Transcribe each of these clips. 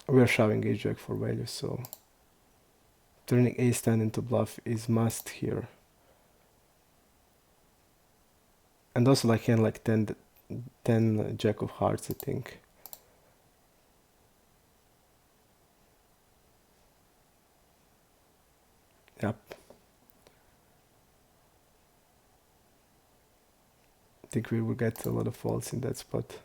we are shoving ace jack for value, so turning ace 10 into bluff is must here. And also like hand like 10 jack of hearts, I think. Yep. I think we will get a lot of faults in that spot.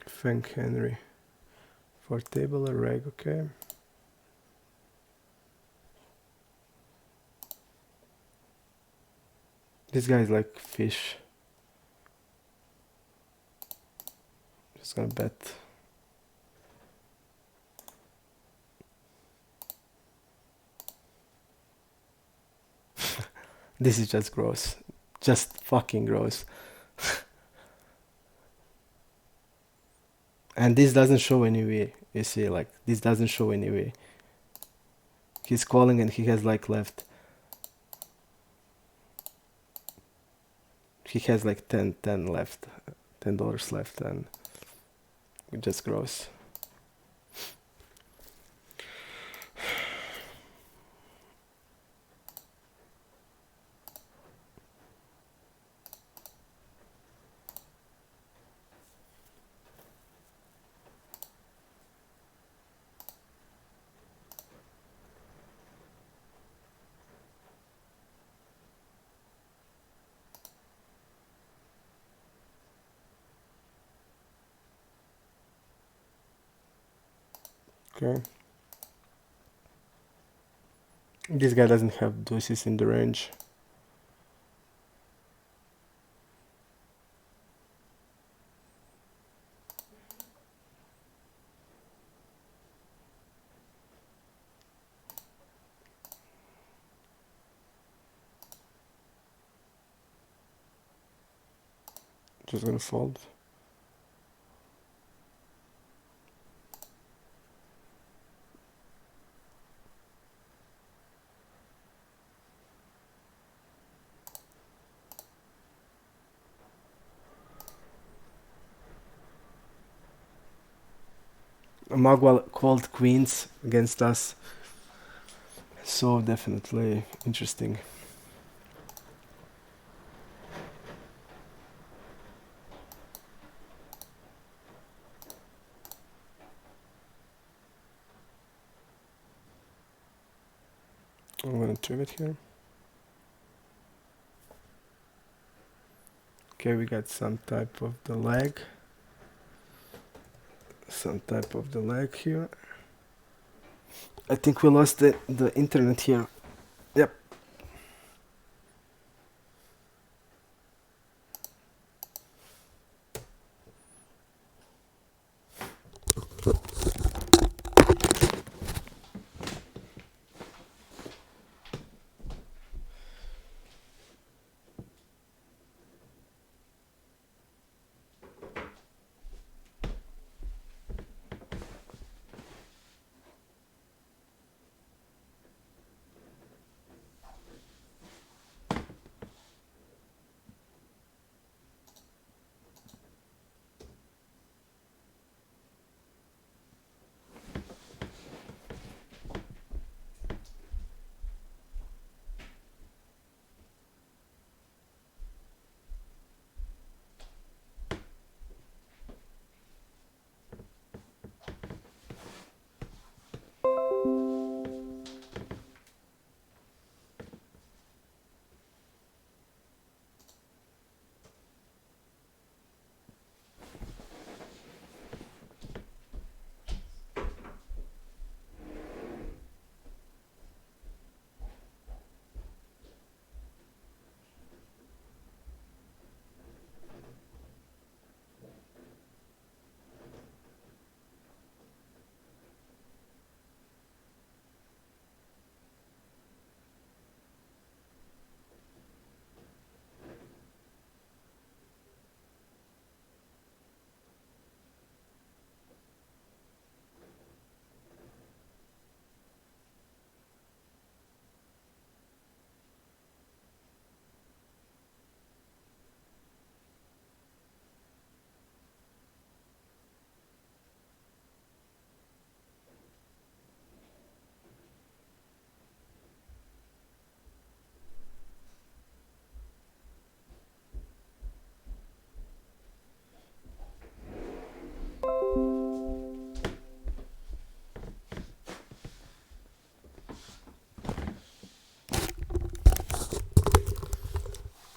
Thank Henry for table or reg, okay. This guy is like fish. Just gonna bet. This is just gross. Just fucking gross. And this doesn't show any way. You see, like, this doesn't show any way. He's calling and he has like left. He has like 10 left. $10 left, and just gross. Okay. This guy doesn't have deuces in the range. Just gonna fold. Magwell called queens against us. So definitely interesting. I'm gonna trim it here. Okay, we got some type of the leg. Some type of the leg here. I think we lost the internet here. Yep.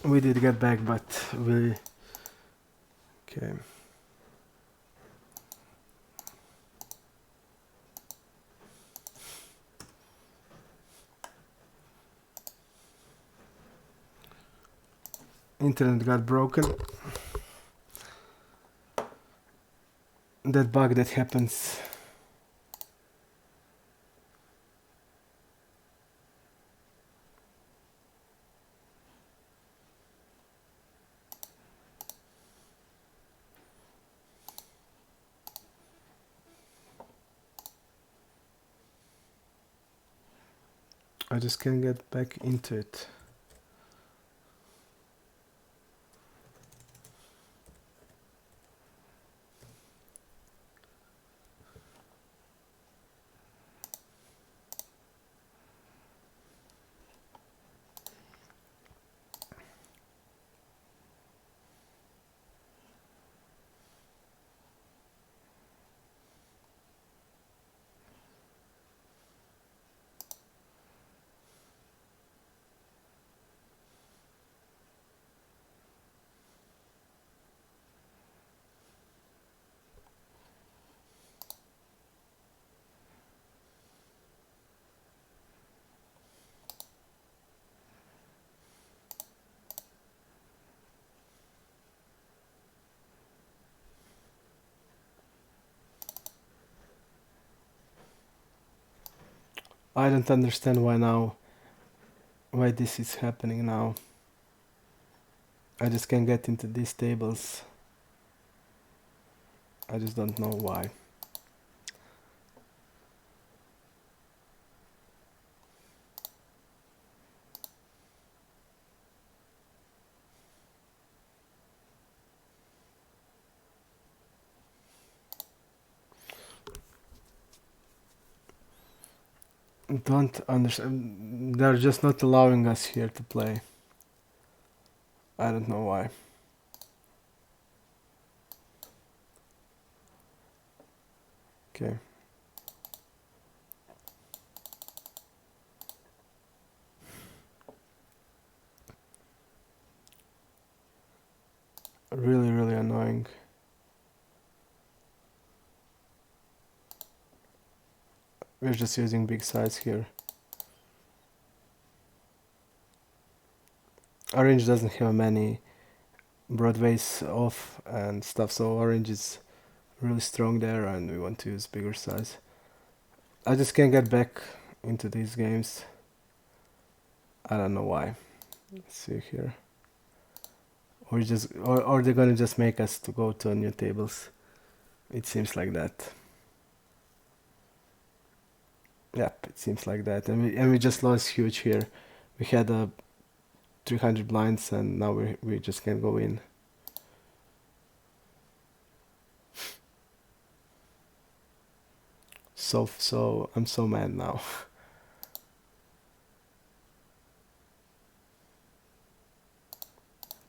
We did get back, but we... Okay. Internet got broken. That bug that happens. I just can't get back into it. I don't understand why this is happening now. I just can't get into these tables. I just don't know why. Don't understand. They're just not allowing us here to play. I don't know why. Okay. Really, really annoying. We're just using big size here. Orange doesn't have many broadways off and stuff, so orange is really strong there and we want to use bigger size. I just can't get back into these games. I don't know why. Let's see here. Or they're gonna just make us to go to new tables. It seems like that. Yep, it seems like that. And we just lost huge here. We had 300 blinds and now we just can't go in. So I'm so mad now.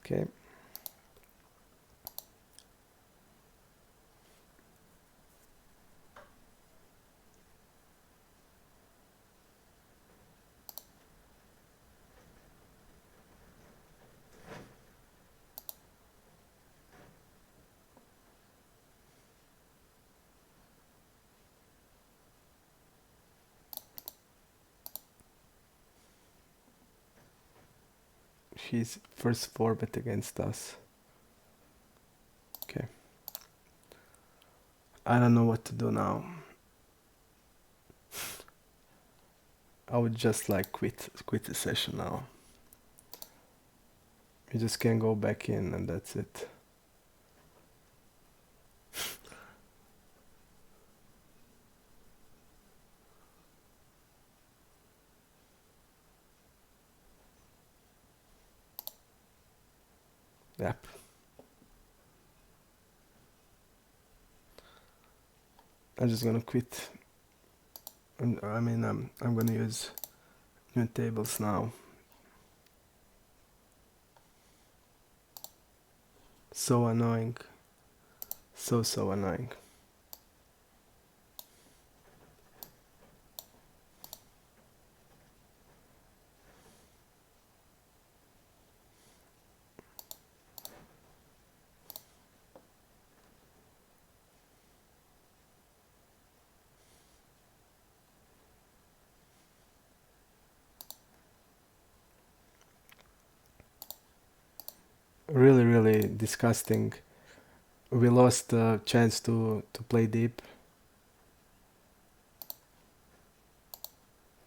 Okay. He's first 4-bet against us. Okay. I don't know what to do now. I would just like quit the session now. You just can't go back in and that's it. Yep. I'm just gonna quit. I'm gonna use new tables now. So annoying. So annoying. really, really disgusting. We lost the chance to play deep.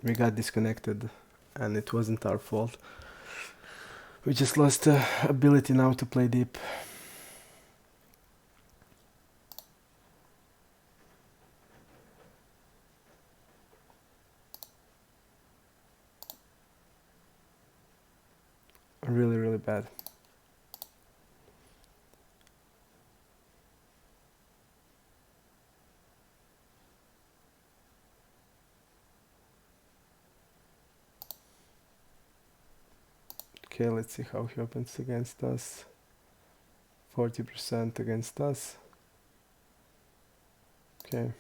We got disconnected, and it wasn't our fault. We just lost the ability now to play deep. Really, really bad. Okay, let's see how he opens against us. 40% against us. Okay.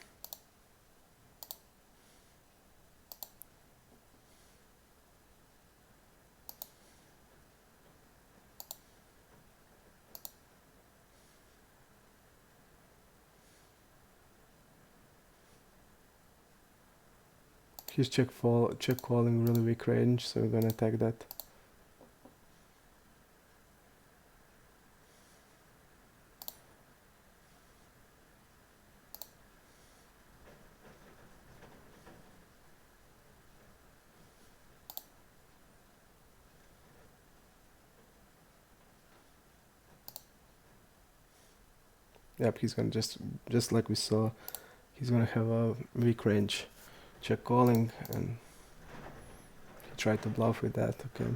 He's check calling really weak range, so we're gonna attack that. Yep, he's gonna just like we saw, he's gonna have a weak range. Check calling, and he tried to bluff with that. Okay.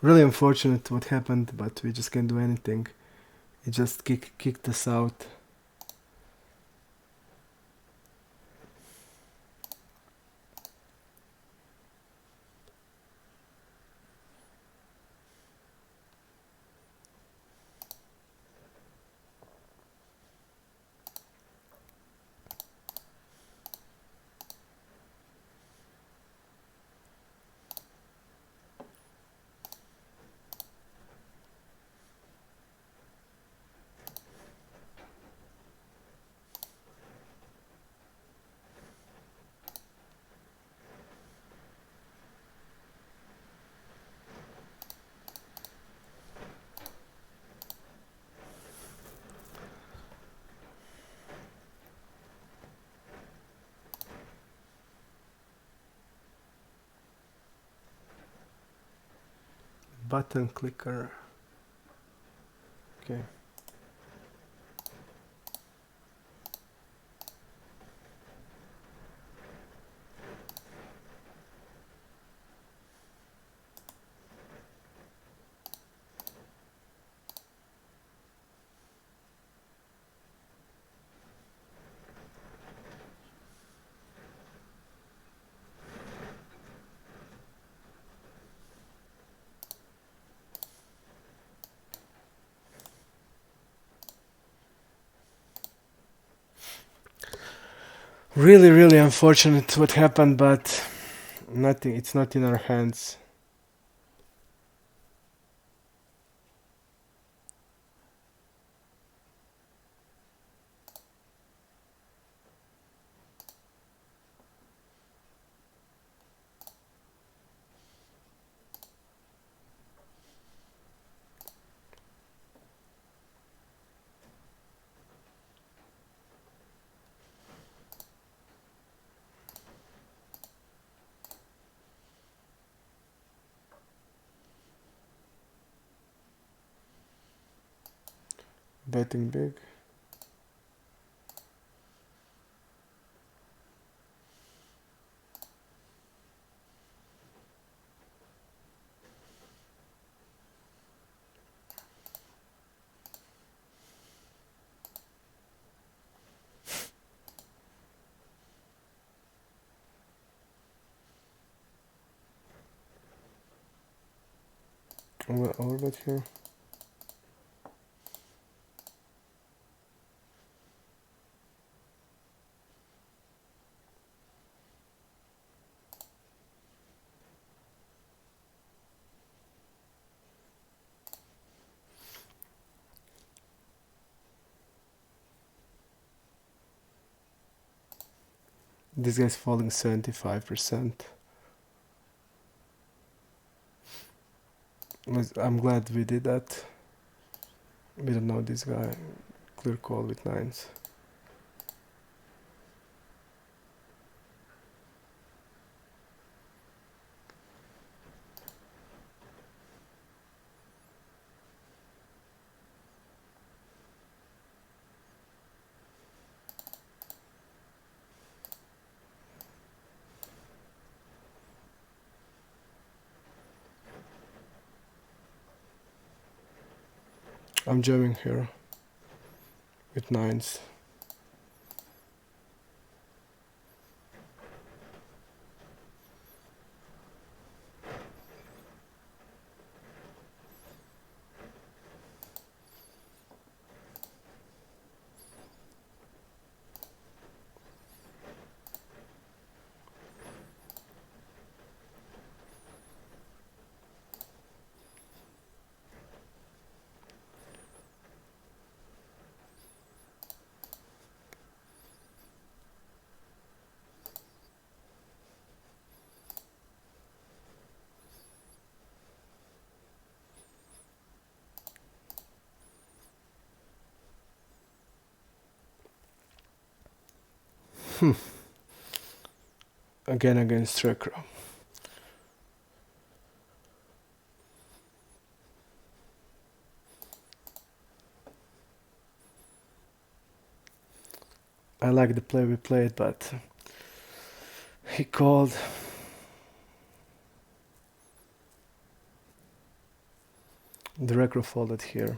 Really unfortunate what happened, but we just can't do anything. He just kicked us out. Button clicker. Okay. Really, really unfortunate what happened, but nothing. It's not in our hands. Betting big. Overbet here. This guy's falling 75%. I'm glad we did that. We don't know this guy. Clear call with nines. I'm jamming here with nines. Again against tracker. I like the play we played, but he called. The recro folded here.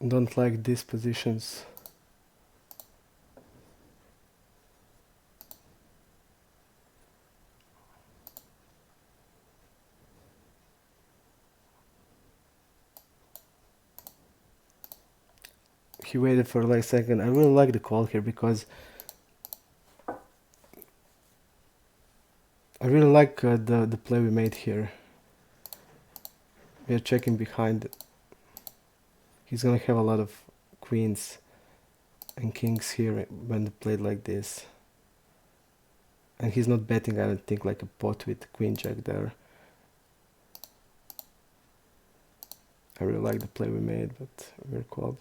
Don't like these positions. He waited for like a second. I really like the call here because I really like the play we made here. We are checking behind. He's gonna have a lot of queens and kings here when they played like this. And he's not betting, I don't think, like a pot with queen jack there. I really like the play we made, but we're called.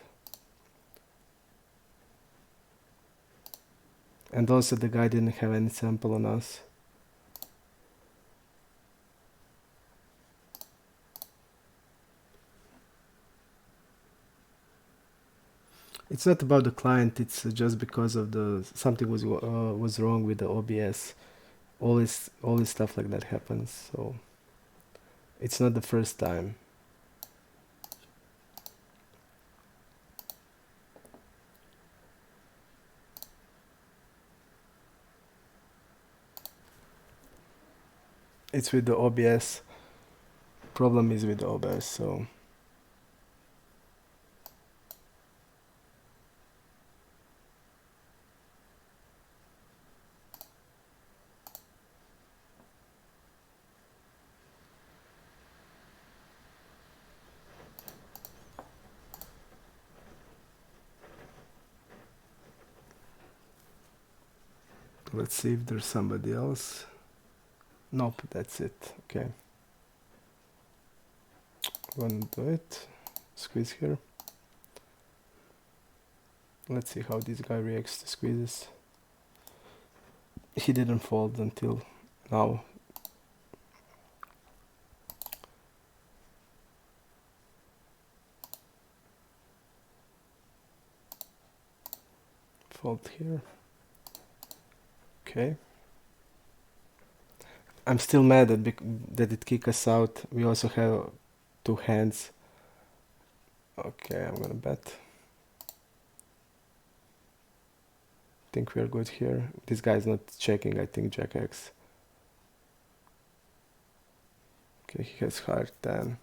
And also the guy didn't have any sample on us. It's not about the client, it's just because of the something was wrong with the OBS. All this stuff like that happens, so it's not the first time. It's with the OBS. Problem is with the OBS, so let's see if there's somebody else. Nope, that's it. Okay. Gonna do it. Squeeze here. Let's see how this guy reacts to squeezes. He didn't fold until now. Fold here. Okay. I'm still mad that it kicked us out. We also have two hands. Okay, I'm gonna bet. Think we are good here. This guy's not checking, I think Jack X. Okay, he has heart 10.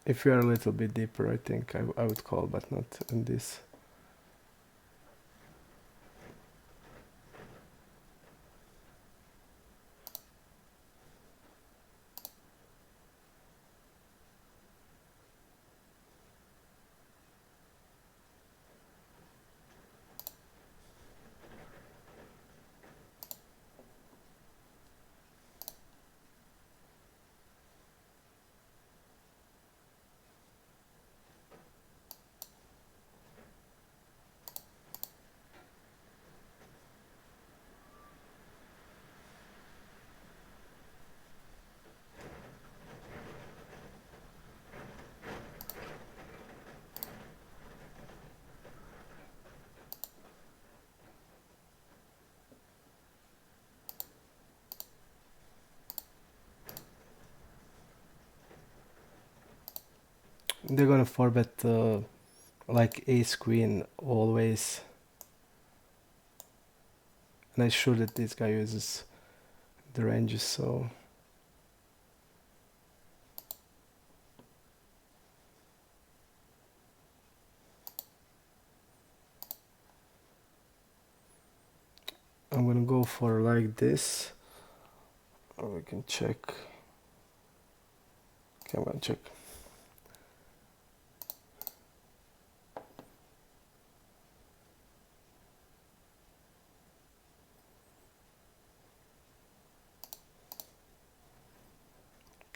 If you are a little bit deeper, I think I would call, but not in this. They're gonna forbet like ace queen always, and I'm sure that this guy uses the ranges, so I'm gonna go for like this. Or we can check. Okay, I'm gonna check.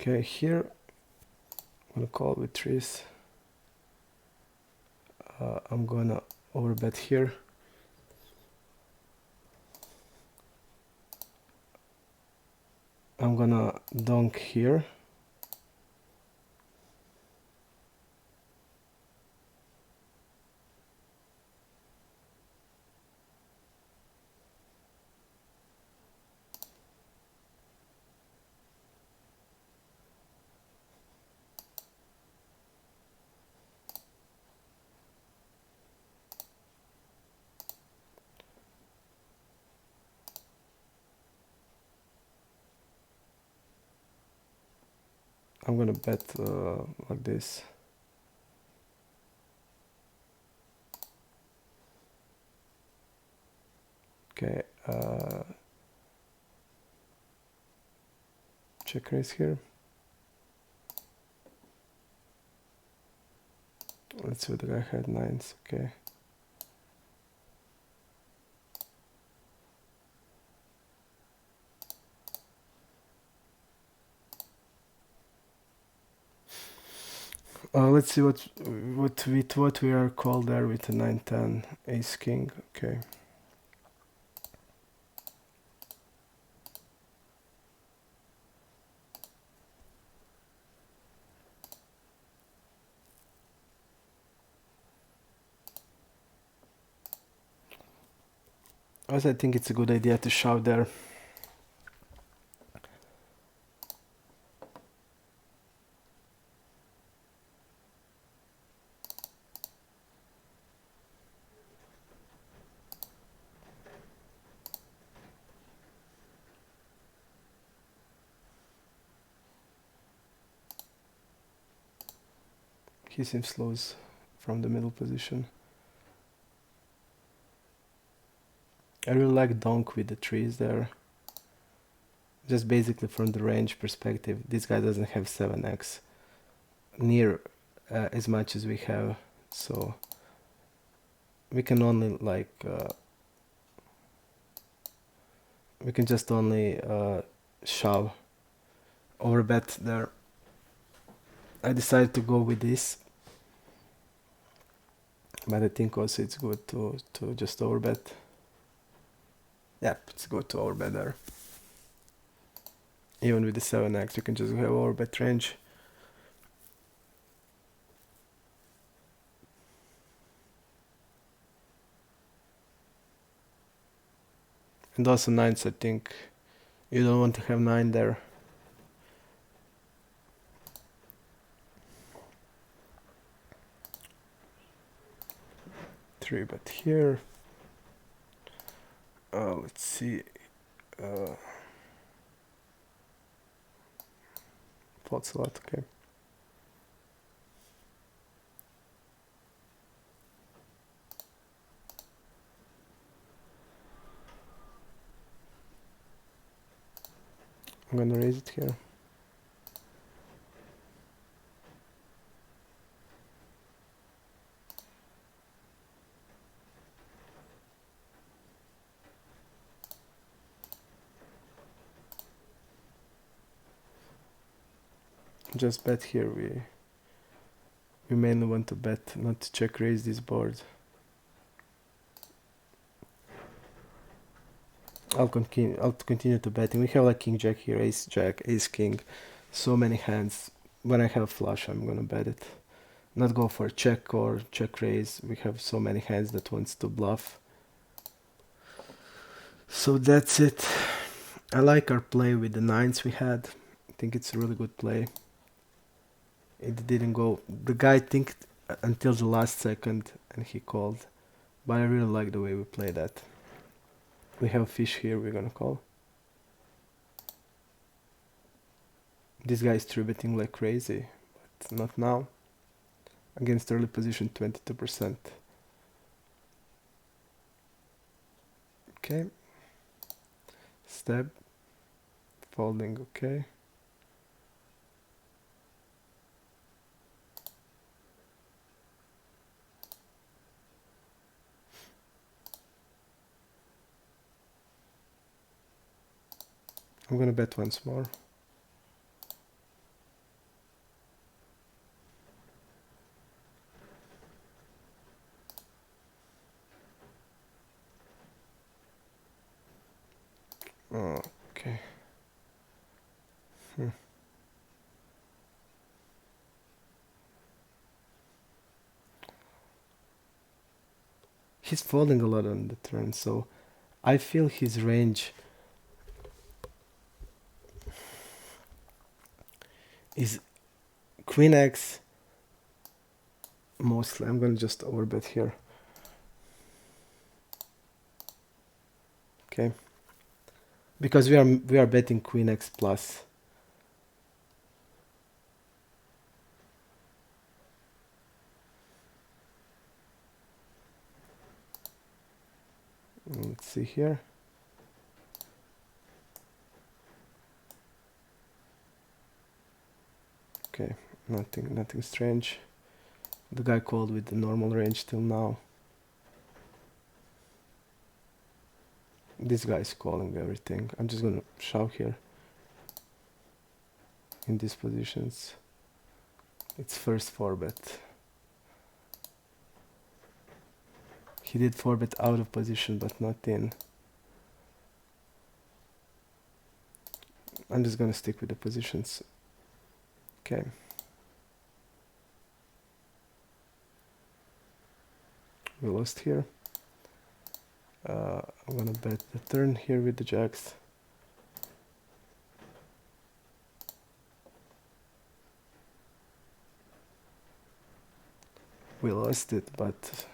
Okay, here I'm gonna call with threes. I'm gonna overbet here. I'm gonna donk here. I'm gonna bet like this. Okay, check raise here. Let's see what the guy had, nines, okay. Let's see what we are called there with a 9-10 ace king. Okay. Also, I think it's a good idea to shove there. He seems close from the middle position. I really like donk with the trees there. Just basically from the range perspective, this guy doesn't have 7x near as much as we have, so we can only like we can just only shove or bet there. I decided to go with this, but I think also it's good to just overbet. Yep, it's good to overbet there. Even with the 7x, you can just have overbet range. And also nines, I think you don't want to have 9 there. Three bet here. Let's see. Pots a lot, okay. I'm gonna raise it here. Just bet here. We mainly want to bet, not to check raise this board. I'll continue to betting. We have like king jack here, ace jack, ace king, so many hands. When I have flush, I'm gonna bet it. Not go for check or check raise. We have so many hands that wants to bluff. So that's it. I like our play with the nines we had. I think it's a really good play. It didn't go. The guy think until the last second and he called. But I really like the way we play that. We have fish here, we're gonna call. This guy is three betting like crazy, but not now. Against early position 22%. Okay. Step. Folding, okay. I'm gonna bet once more. Okay. He's folding a lot on the turn, so I feel his range is Queen X mostly. I'm gonna just overbet here. Okay. Because we are betting Queen X plus. Let's see here. Okay, nothing strange. The guy called with the normal range till now. This guy is calling everything. I'm just gonna shove here. In these positions. It's first 4-bet. He did 4-bet out of position, but not in. I'm just gonna stick with the positions. Okay. We lost here. I'm gonna bet the turn here with the jacks. We lost it, but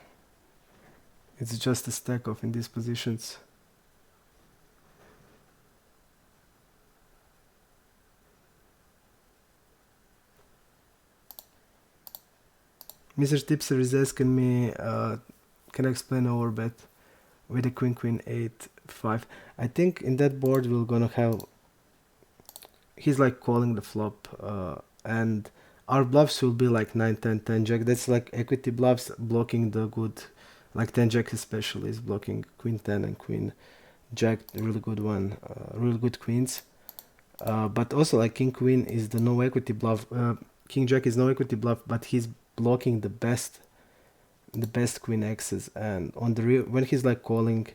it's just a stack off in these positions. Mr. Tipser is asking me, can I explain overbet with a queen 8 5? I think in that board we're gonna have. He's like calling the flop, and our bluffs will be like 9 10 10 jack. That's like equity bluffs blocking the good, like 10 jack especially is blocking queen 10 and queen jack, really good one, really good queens. But also like king queen is the no equity bluff. King jack is no equity bluff, but he's blocking the best queen x's, and on the real when he's like calling,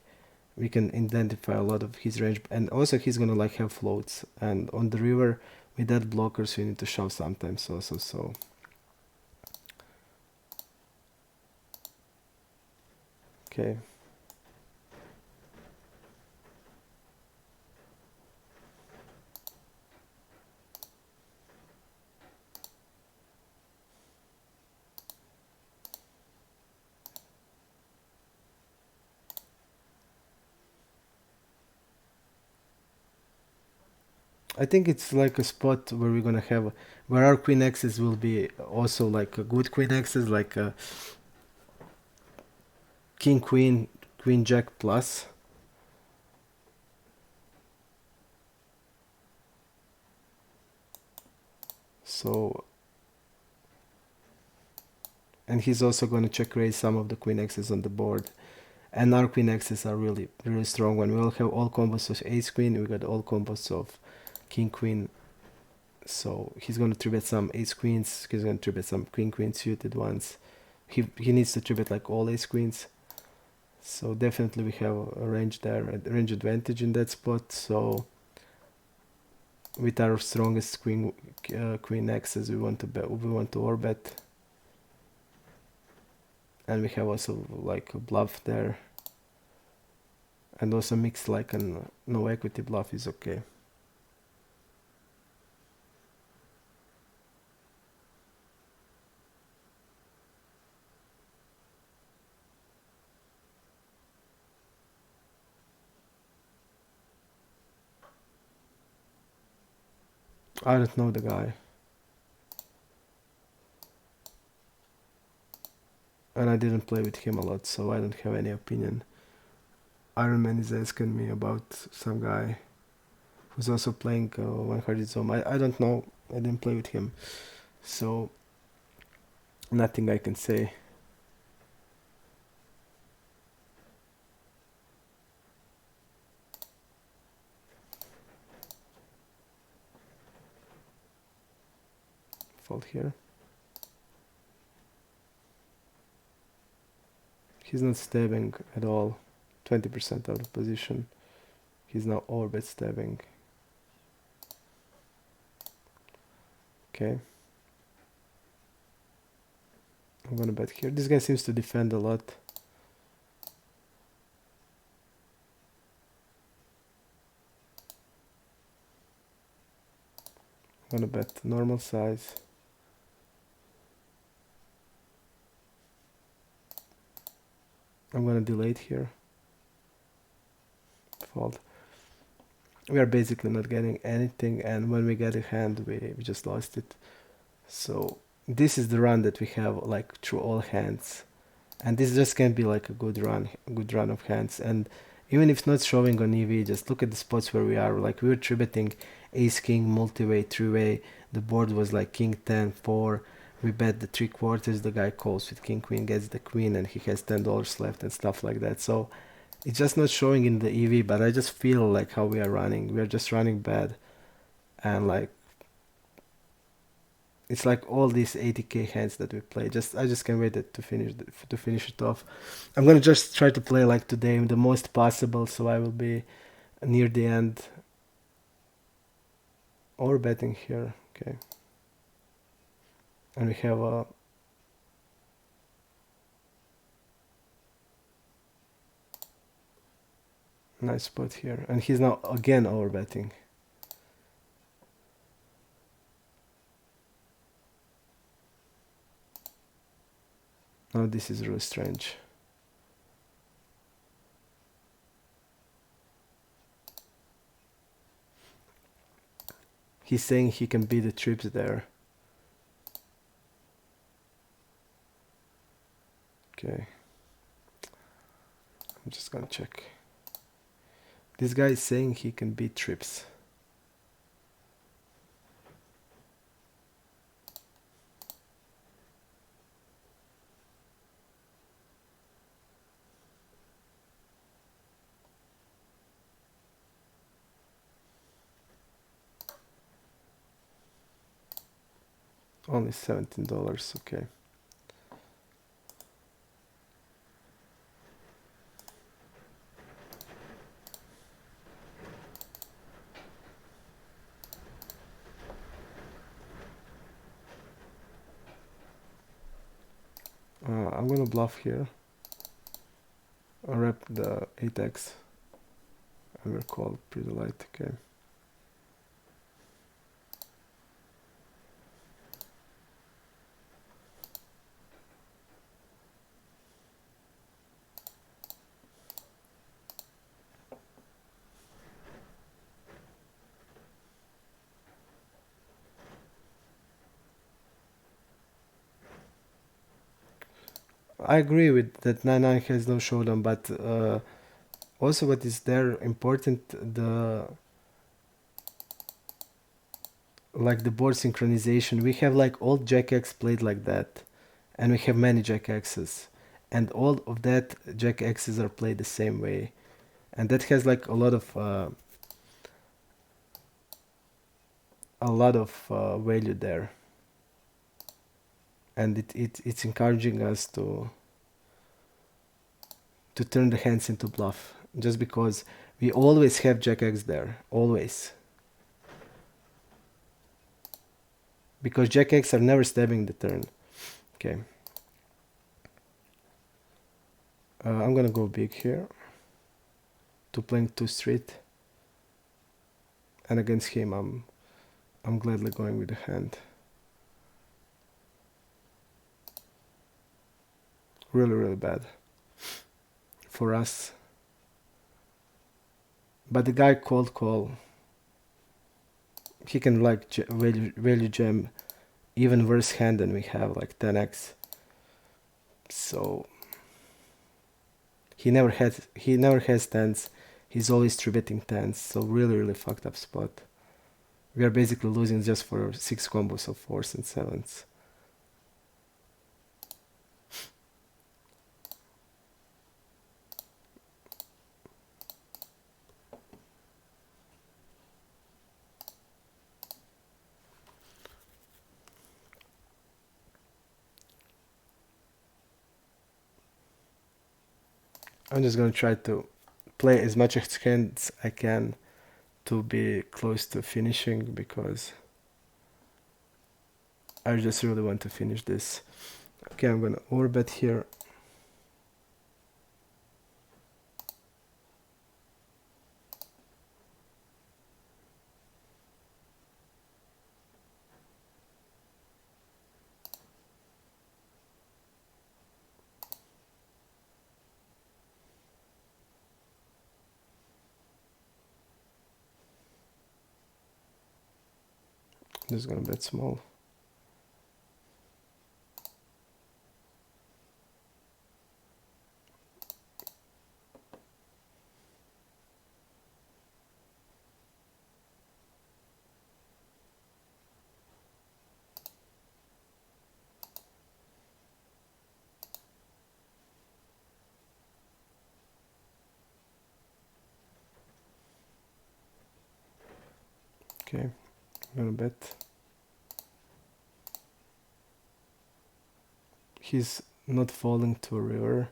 we can identify a lot of his range, and also he's gonna like have floats, and on the river with that blockers we need to shove sometimes also. So okay. I think it's like a spot where we're gonna have where our queen x's will be also like a good queen x's, like a king queen jack plus. So, and he's also going to check raise some of the queen x's on the board. And our queen x's are really, really strong one. We all have all combos of ace queen. We got all combos of king queen. So he's going to three bet some ace queens. He's going to three bet some queen queen suited ones. He needs to three bet like all ace queens. So definitely we have a range there, a range advantage in that spot. So with our strongest queen x's, we want to bet, we want to orbit, and we have also like a bluff there, and also mix like an no equity bluff is okay. I don't know the guy, and I didn't play with him a lot, so I don't have any opinion. Iron Man is asking me about some guy who's also playing 100 Zone. I don't know, I didn't play with him, so nothing I can say. Fold here. He's not stabbing at all. 20% out of position. He's now overbet stabbing. Okay. I'm gonna bet here. This guy seems to defend a lot. I'm gonna bet normal size. I'm gonna delay it here. Fold. We are basically not getting anything, and when we get a hand, we just lost it. So this is the run that we have like through all hands, and this just can be like a good run of hands. And even if it's not showing on EV, just look at the spots where we are. Like we were tributing ace king multi-way, three-way. The board was like king 10 4. We bet the 3/4. The guy calls with king queen, gets the queen, and he has $10 left and stuff like that. So it's just not showing in the EV, but I just feel like how we are running. We are just running bad, and like it's like all these 80k hands that we play. I just can't wait to finish it off. I'm gonna just try to play like today the most possible, so I will be near the end. Or betting here, okay. And we have a nice spot here, and he's now again overbetting. Now this is really strange. He's saying he can beat the trips there. Okay. I'm just gonna check. This guy is saying he can beat trips. Only $17, okay. I'm gonna bluff here. I'll rep the 8x. And we're called pretty light, okay. I agree with that 9-9 has no showdown, but also what is there important, like the board synchronization, we have like all Jack X played like that, and we have many Jack X's, and all of that Jack X's are played the same way, and that has like a lot of value there, and it's encouraging us to turn the hands into bluff, just because we always have Jack X there, always, because Jack X are never stabbing the turn. Okay. I'm gonna go big here to playing 2 street, and against him I'm gladly going with the hand. Really, really bad for us. But the guy cold call, he can like value jam even worse hand than we have, like 10x. So he never has tens. He's always 3-betting tens. So really, really fucked up spot. We are basically losing just for 6 combos of 4s and 7s. I'm just gonna try to play as much as I can to be close to finishing, because I just really want to finish this. Okay, I'm gonna overbet here. Just gonna bet small. Okay, I'm gonna bet. He's not falling to a river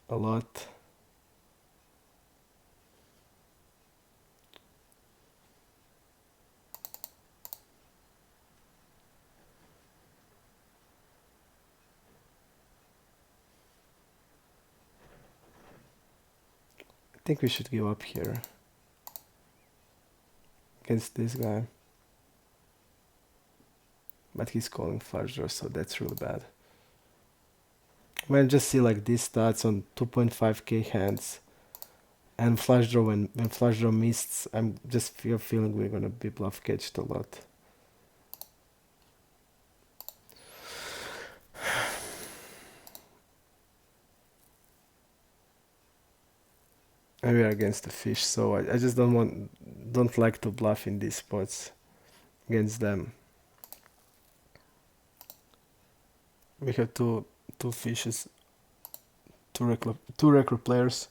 a lot. I think we should give up here against this guy. But he's calling flush draw, so that's really bad. When I just see like these stats on 2.5k hands and flush draw, when flush draw missed, I'm just feeling we're gonna be bluff catched a lot. And we are against the fish, so I just don't like to bluff in these spots against them. We have two fishes, two recruit players.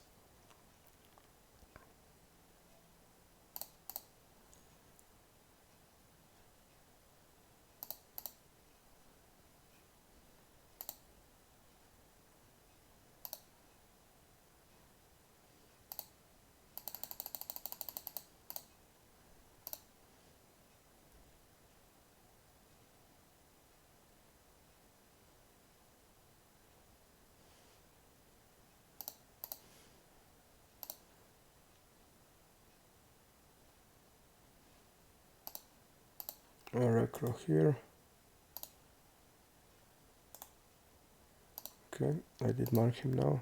Recro here. Okay, I did mark him now.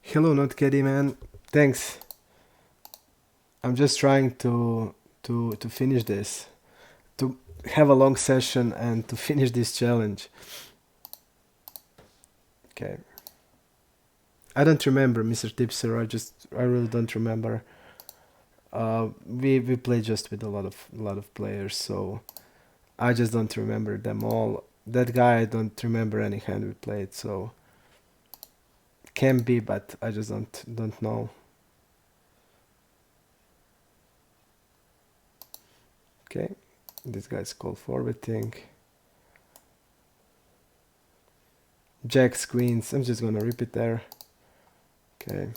Hello, not Caddy man. Thanks. I'm just trying to finish this, to have a long session and to finish this challenge. Okay. I don't remember, Mr. Tipster. I really don't remember. We play just with a lot of players, so I just don't remember them all. That guy, I don't remember any hand we played, so can be, but I just don't know. Okay, this guy's called forwarding. Jacks, queens. I'm just gonna rip it there. Okay.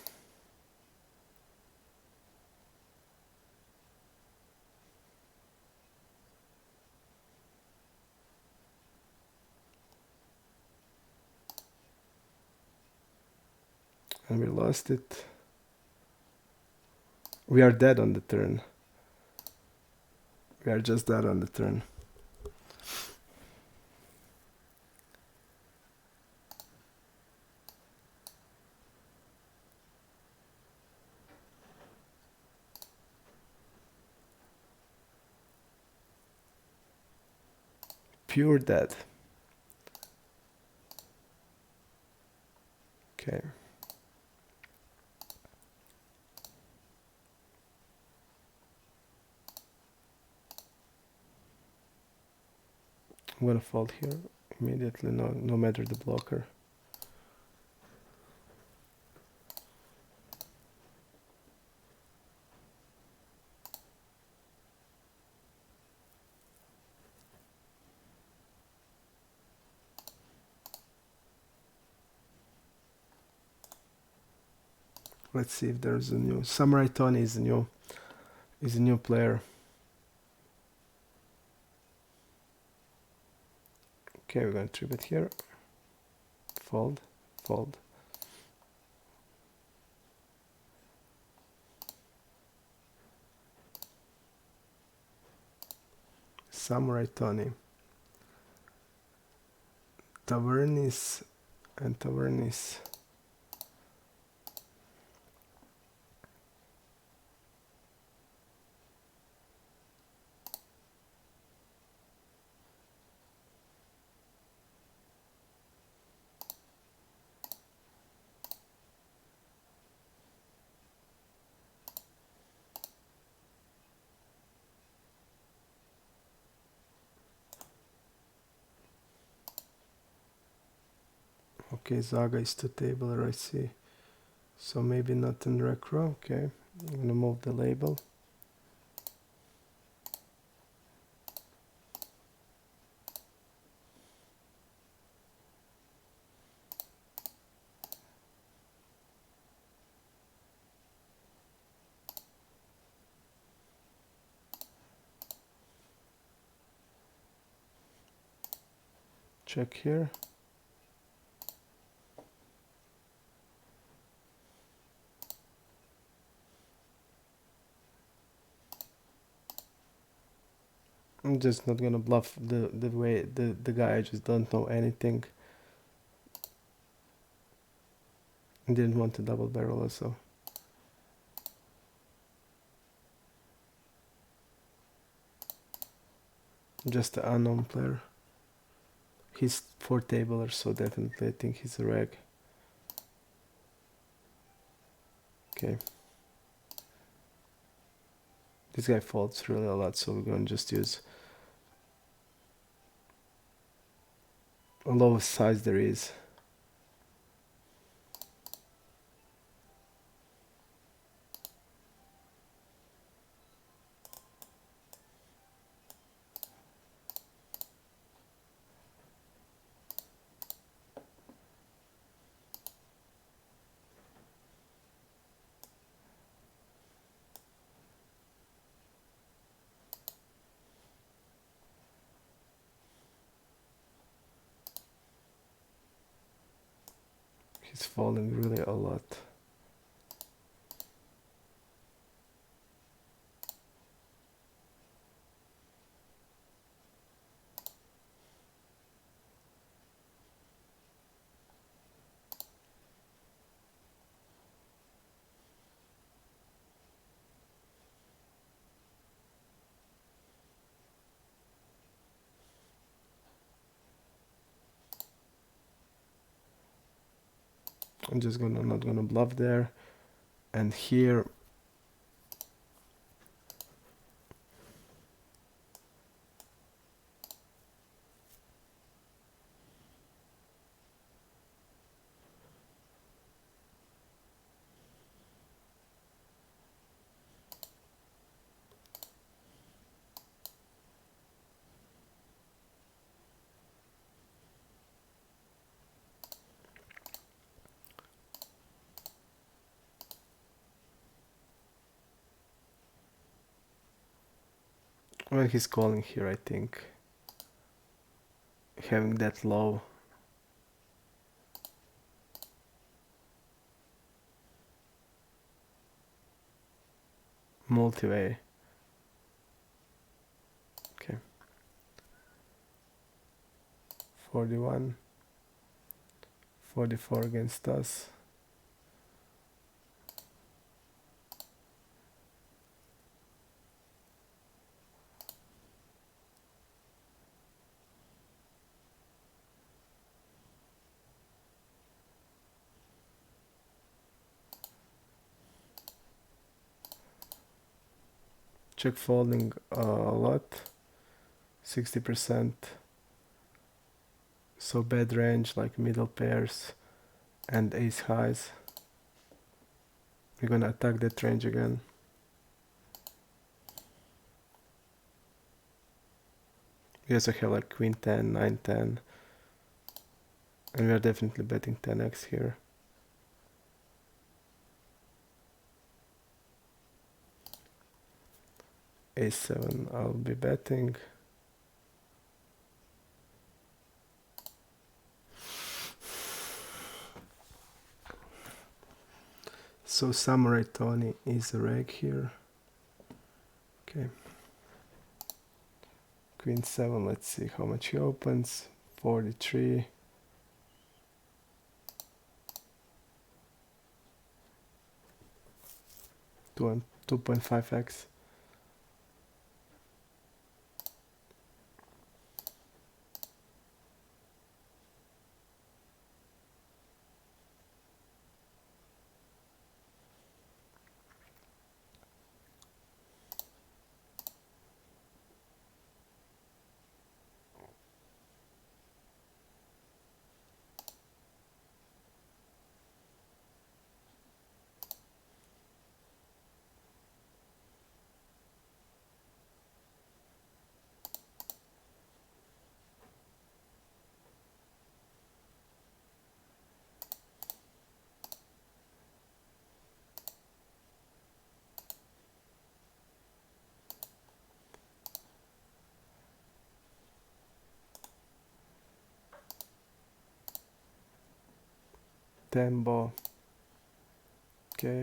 And we lost it. We are dead on the turn. We are just dead on the turn. Pure dead. Okay. I'm gonna fold here immediately, no matter the blocker. Let's see if there's a new Samurai Tony is a new player. Okay, we're gonna trip it here. Fold, fold. Samurai Tony. Tavernis and Tavernis. Okay, Zaga is to tabler, I see. So maybe not in recro. Okay, I'm gonna move the label. Check here. I'm just not gonna bluff the way the guy. I just don't know anything. I didn't want to double barrel also. Just an unknown player. He's 4 tabler, so definitely I think he's a reg. Okay. This guy folds really a lot, so we're gonna just use a lowest size there is. He's folding really a lot. I'm just not gonna bluff there. And here when he's calling here, I think having that low multi-way. Okay. 41, 44 against us. Check folding a lot, 60%. So bad range like middle pairs and ace highs. We're gonna attack that range again. We also have like queen 10, 9, 10. And we are definitely betting 10x here. Ace 7 I'll be betting. So Samurai Tony is a reg here. Okay. Queen 7, let's see how much he opens. 43. Two and 2.5x. Tembo. Okay.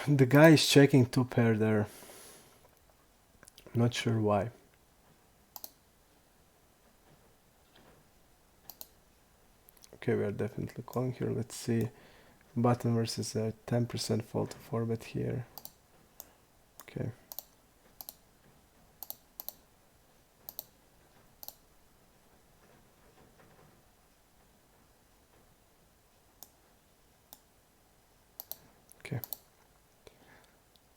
The guy is checking two pair there. Not sure why. Okay, we are definitely calling here. Let's see. Button versus a 10% fold to 4-bet here. Okay. Okay.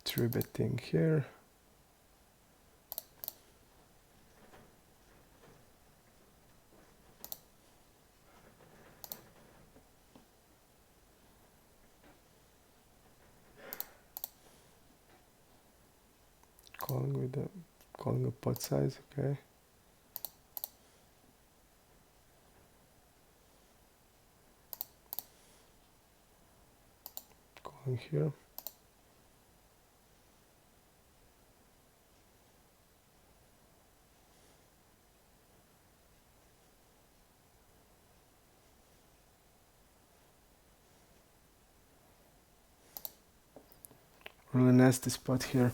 3-betting here. calling a pot size, okay. Calling here. Really nasty spot here.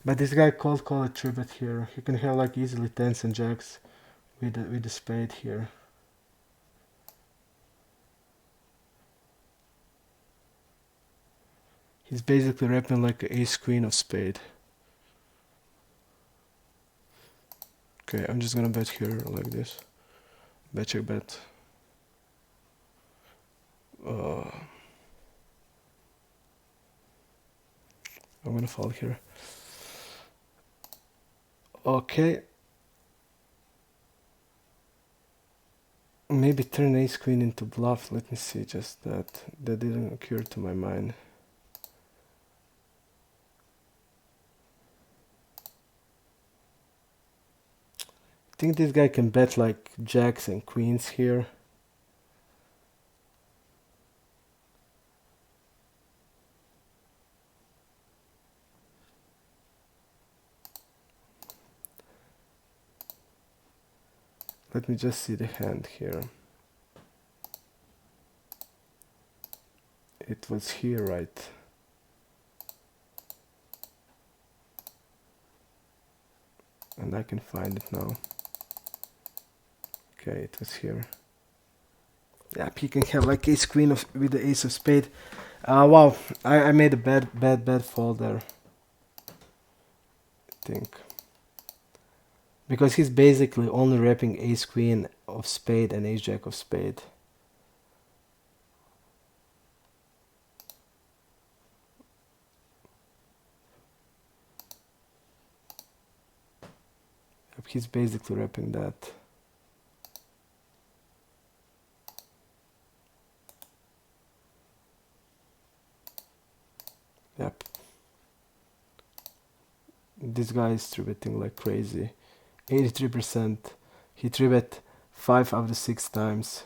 But this guy called call a tribute here. He can have like easily tens and jacks with the spade here. He's basically repping like an ace queen of spade. Okay, I'm just gonna bet here like this. Bet check bet. I'm gonna fall here. Okay. Maybe turn ace queen into bluff. Let me see, just that. That didn't occur to my mind. I think this guy can bet like jacks and queens here. Let me just see the hand here. It was here, right? And I can find it now. Okay, it was here. Yeah, he can have like ace queen of with the ace of spade. Wow, I made a bad fall there. I think. Because he's basically only repping ace queen of spade and ace jack of spade. He's basically repping that. Yep. This guy is three betting like crazy. 83%. He three bet 5 out of the 6 times.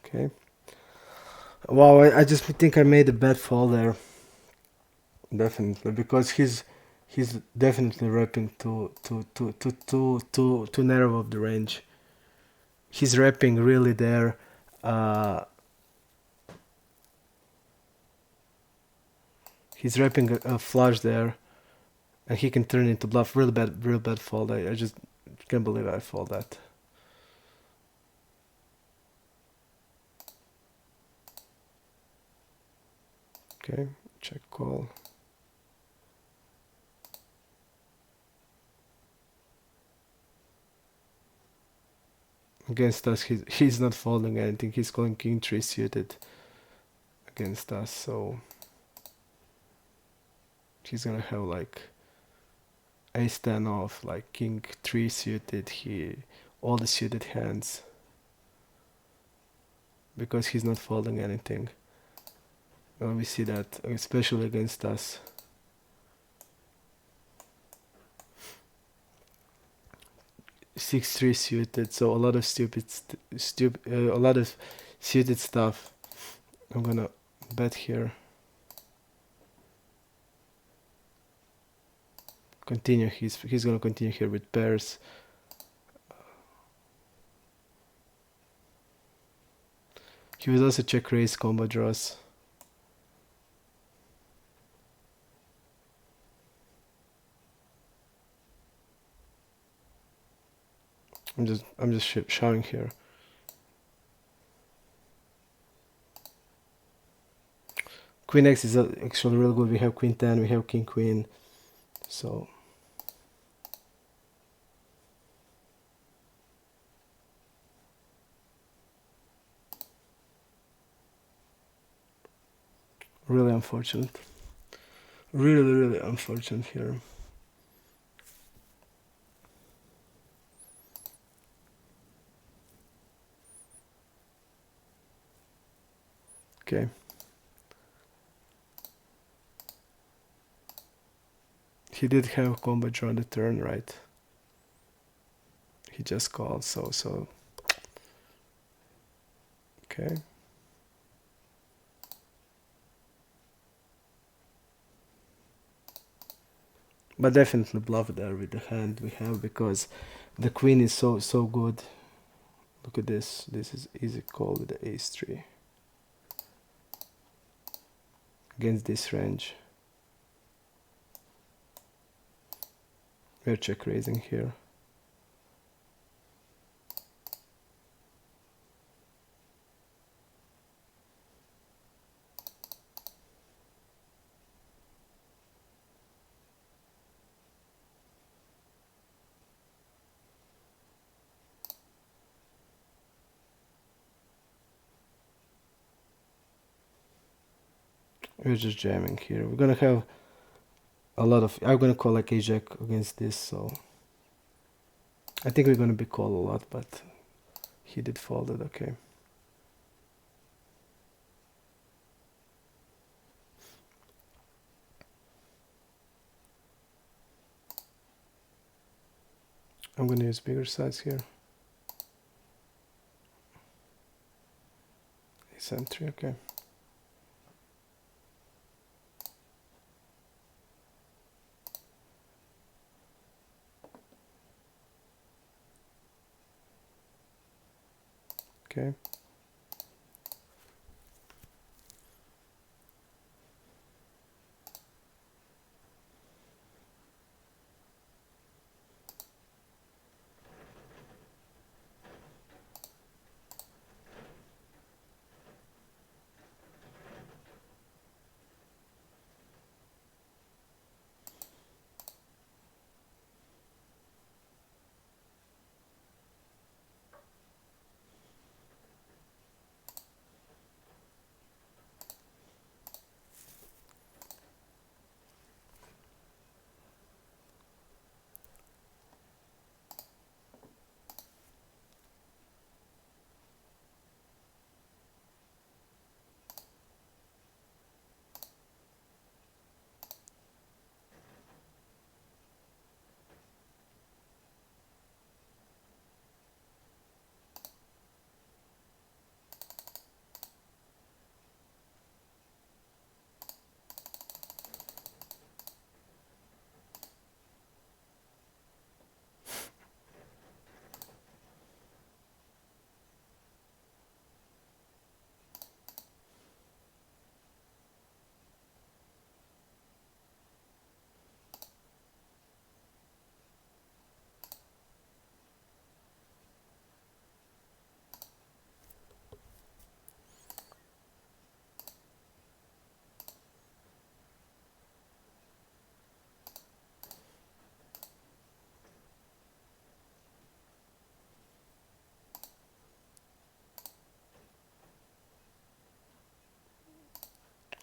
Okay. Wow, I just think I made a bad fall there. Definitely, because he's definitely repping too narrow of the range. He's repping really there. He's repping a flush there, and he can turn into bluff. Real bad fold. I just can't believe I fold that. Okay, check call. Against us, he's not folding anything. He's calling king 3 suited against us, so he's gonna have like ace 10 off, like king 3 suited, all the suited hands, because he's not folding anything. And we see that, especially against us. Six three suited, so a lot of a lot of suited stuff. I'm gonna bet here. Continue. He's gonna continue here with pairs. He will also check raise combo draws. I'm just showing here. Queen X is actually real good. We have Queen 10, we have King Queen, so really unfortunate. Really unfortunate here. Okay. He did have combat draw on the turn, right? He just called, so okay. But definitely bluff there with the hand we have, because the queen is so good. Look at this. This is easy call with the ace-3 against this range. We're check raising here. We're just jamming here. We're gonna have a lot of... I'm gonna call like ace-jack against this, so... I think we're gonna be called a lot, but... He did fold it, okay. I'm gonna use bigger size here. Ace-3, okay. Okay.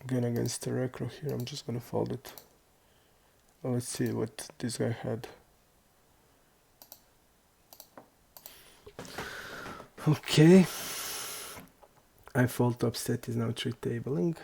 Again against the recro here, I'm just gonna fold it. Let's see what this guy had. Okay. I fold upset is now 3 tabling.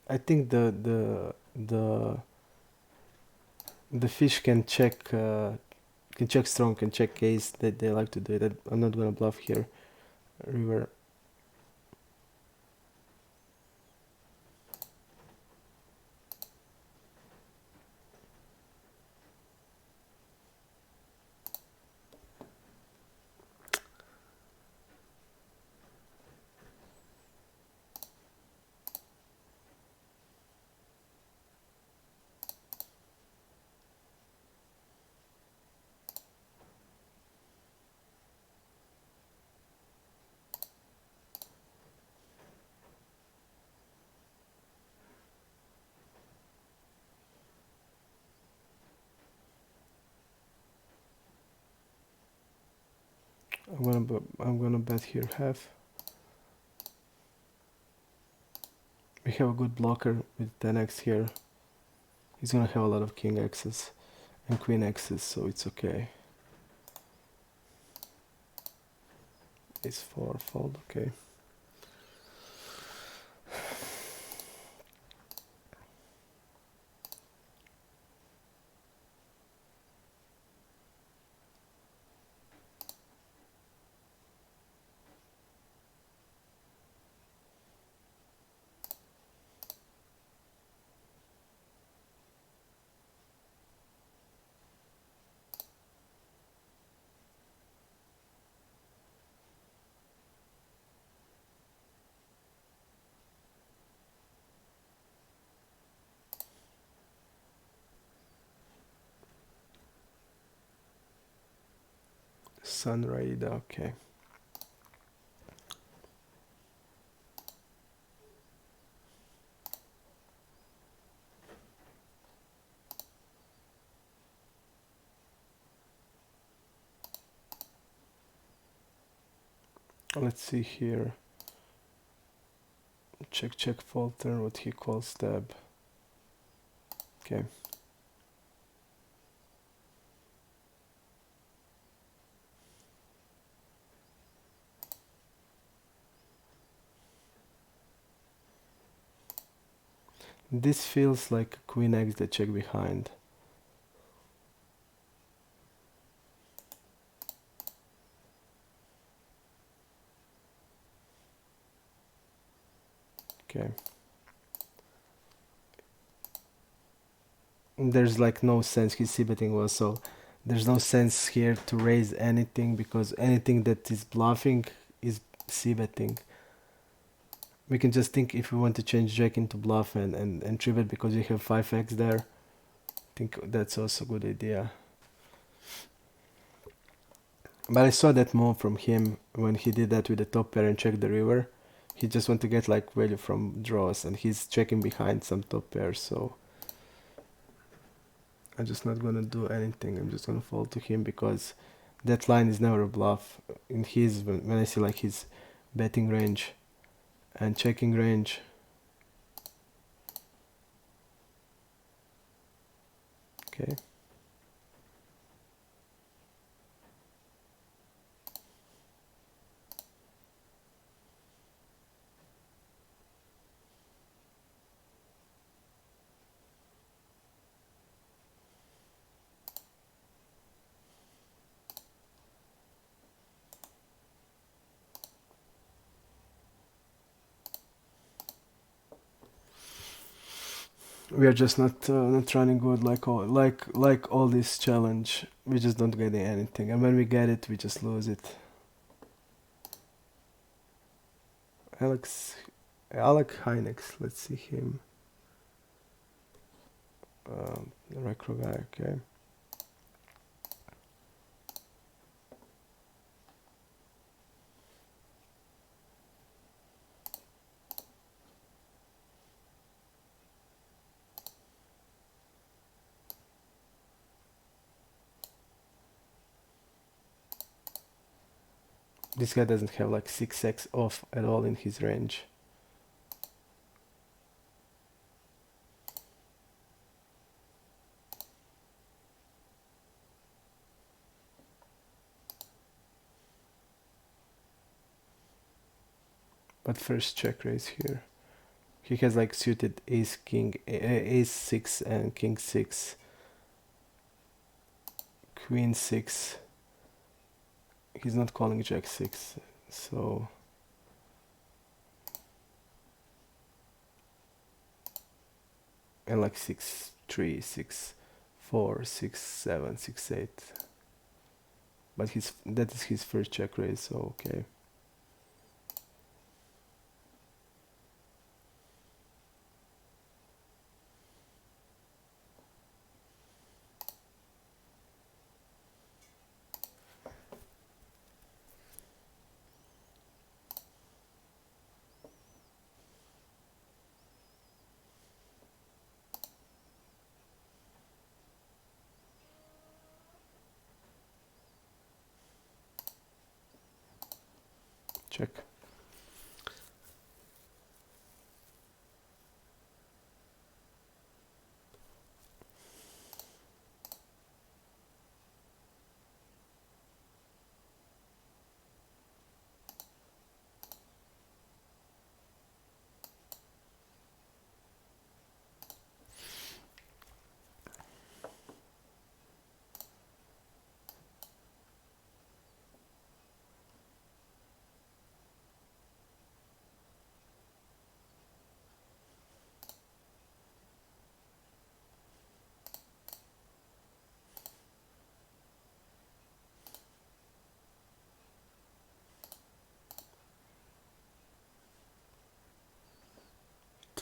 I think the fish can check strong, can check ace. That they like to do it. I'm not gonna bluff here. River. I'm gonna bet here half. We have a good blocker with 10x here. He's gonna have a lot of king x's and queen x's, so it's okay. Ace 4 fold, okay. Sun Raida, okay. Let's see here. Check, check, fold turn, what he calls stab. Okay. This feels like queen x the check behind. Okay. There's like no sense, his c-betting was, so there's no sense here to raise anything because anything that is bluffing is c-betting. We can just think if we want to change jack into bluff and 3-bet because we have 5x there. I think that's also a good idea. But I saw that move from him when he did that with the top pair and checked the river. He just want to get like value from draws and he's checking behind some top pairs, so I'm just not gonna do anything. I'm just gonna fall to him because that line is never a bluff. In his, when I see like his betting range and checking range, okay. We are just not running good like all this challenge. We just don't get anything, and when we get it, we just lose it. Alec Hynex, let's see him. Retro guy, okay. This guy doesn't have like 6x off at all in his range. But first check raise here. He has like suited ace king, ace 6 and king 6, queen 6. He's not calling jack 6, so and like 6 3 6 4 6 7 6 8. But that is his first check raise, so okay. Check.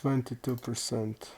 %22.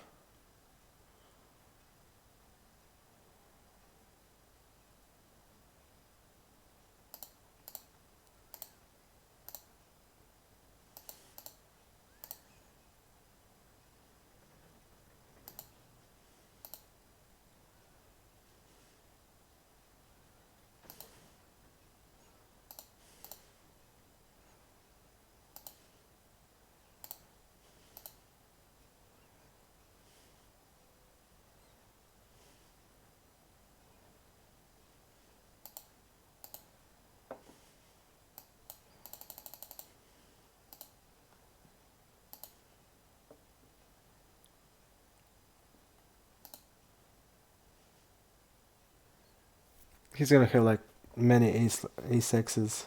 He's gonna have like many ace X's.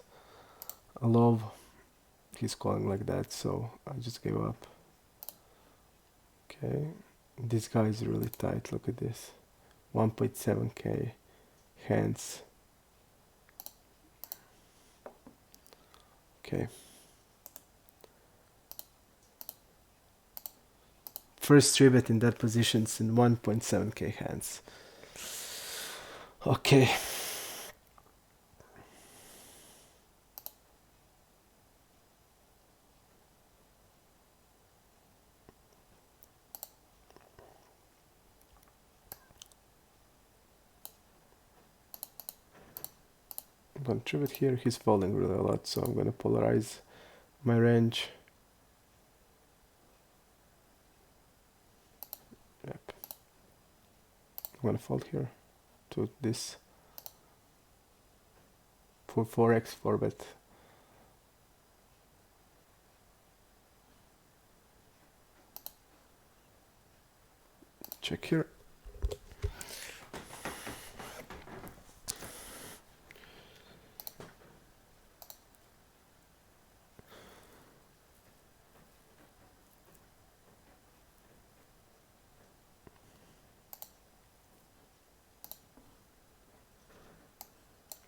A love. He's calling like that, so I just gave up. Okay. This guy is really tight. Look at this. 1.7k hands. Okay. First 3-bet in that position's in 1.7k hands. Okay. I'm gonna 3-bet here. He's falling really a lot, so I'm gonna polarize my range. Yep. I'm gonna fold here to this. For 4x 4-bet. Check here.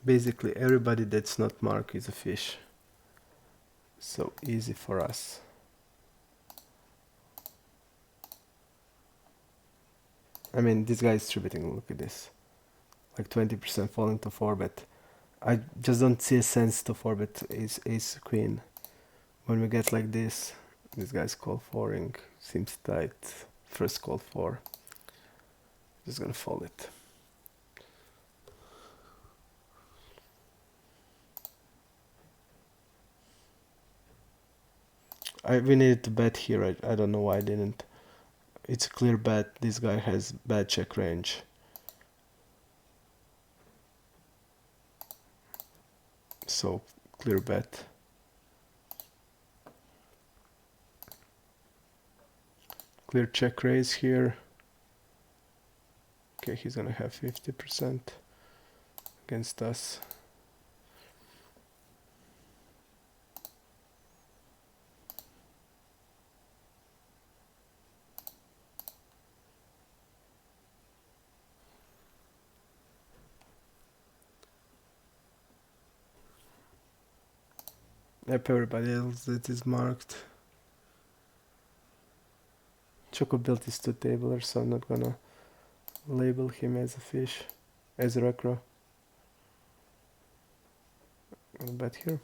Basically everybody that's not marked is a fish. So easy for us. I mean, this guy is distributing, look at this. Like 20% falling to 4-bet. I just don't see a sense to 4-bet ace queen. When we get like this guy's call 4ing, seems tight. First call 4. Just gonna fold it. We needed to bet here, I don't know why I didn't. It's a clear bet, this guy has bad check range. So, clear bet. Clear check raise here. Okay, he's gonna have 50% against us. Yep, everybody else that is marked. Choco built his 2-tabler, so I'm not gonna label him as a fish, as a recro. I'm gonna bet here.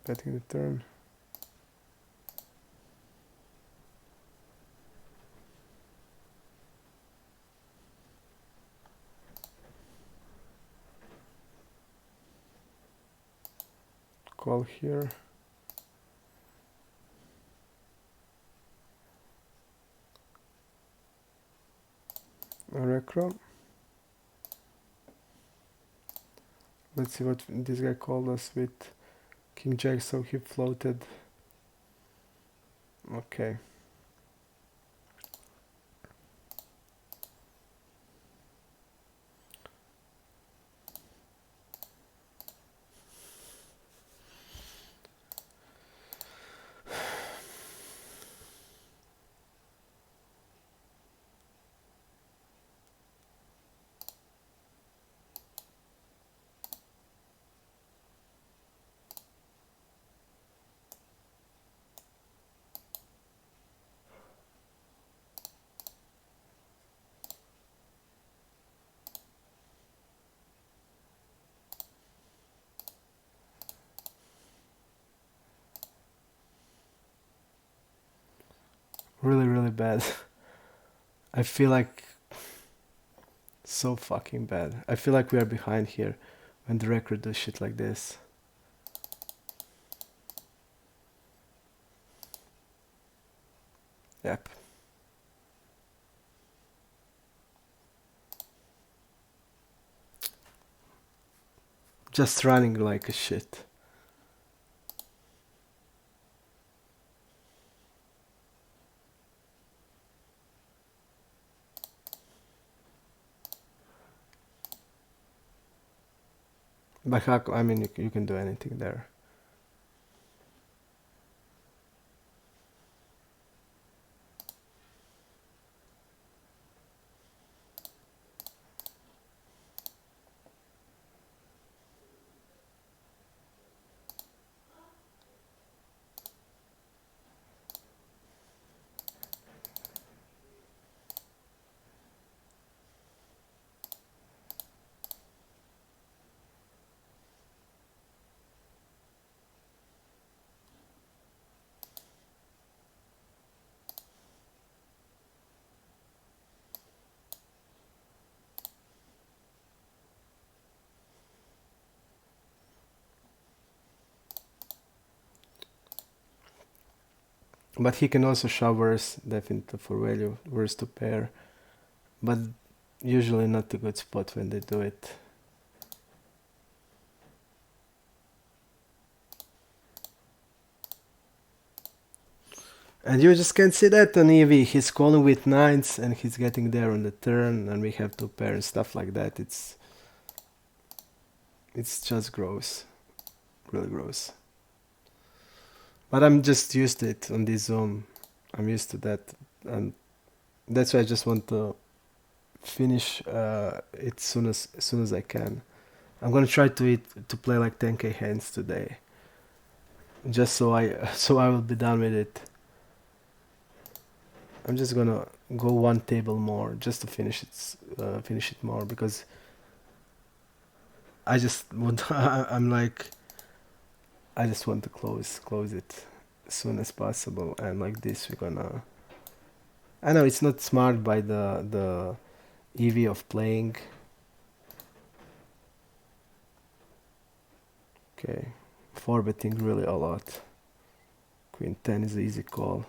Betting the turn. call here. Recro. Let's see what this guy called us with King Jack, so he floated. Okay. Really, really bad. I feel like so fucking bad. I feel like we are behind here when the record does shit like this. Yep. Just running like a shit. But how, I mean, you can do anything there. But he can also shove worse, definitely for value, worse to pair. But usually not a good spot when they do it. And you just can't see that on EV. He's calling with nines and he's getting there on the turn and we have to pair and stuff like that. It's just gross. Really gross. But I'm just used to it on this Zoom. I'm used to that. And that's why I just want to finish it as soon as I can. I'm gonna try to play like 10k hands today. Just so I will be done with it. I'm just gonna go one table more just to finish it more because I just want I'm like I just want to close it as soon as possible, and like this we're gonna. I know it's not smart by the EV of playing. Okay, four betting really a lot. Queen 10 is an easy call.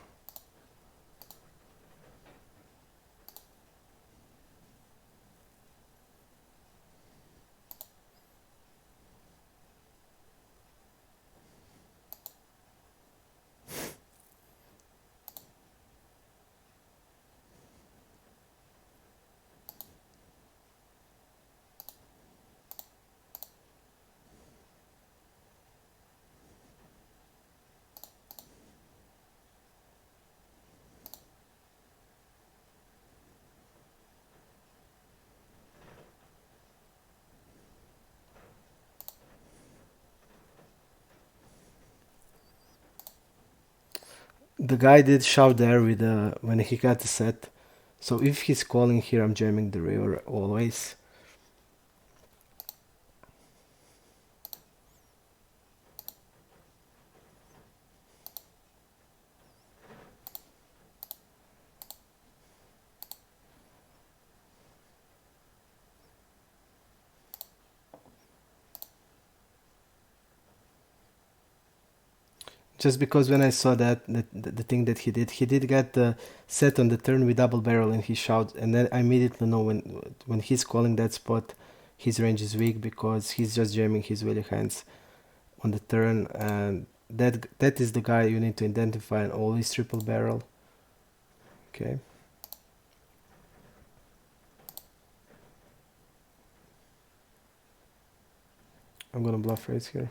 The guy did shove there with when he got the set. So if he's calling here, I'm jamming the river always. Just because when I saw the thing that he did get the set on the turn with double barrel and he shouts, and then I immediately know when he's calling that spot, his range is weak because he's just jamming his wheelie hands on the turn, and that is the guy you need to identify and always triple barrel. Okay. I'm gonna bluff raise here.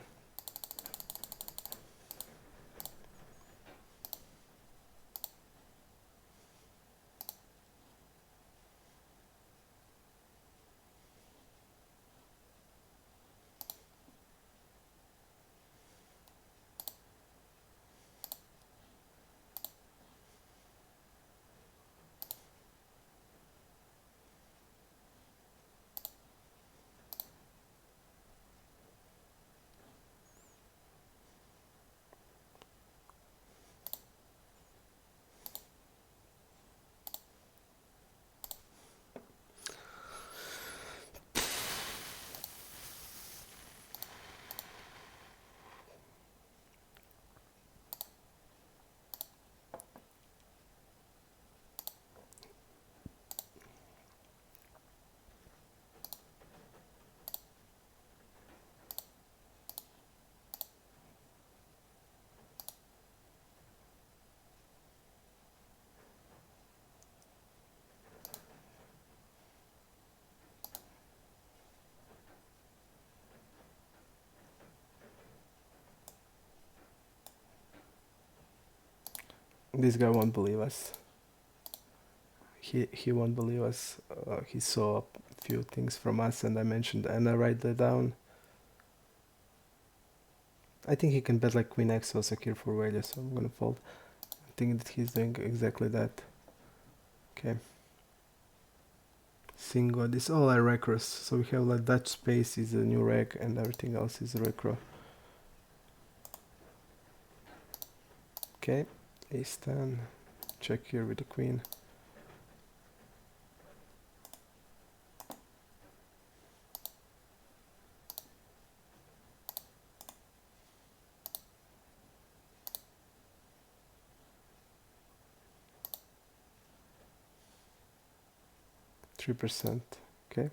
This guy won't believe us. He won't believe us. He saw a few things from us, and I mentioned, and I write that down. I think he can bet like Queen X or secure for value, so I'm gonna fold. I think that he's doing exactly that. Okay. Single. This all are recros, so we have like Dutch space is a new rec, and everything else is recro. Okay. Ace 10. Check here with the queen. %. Okay.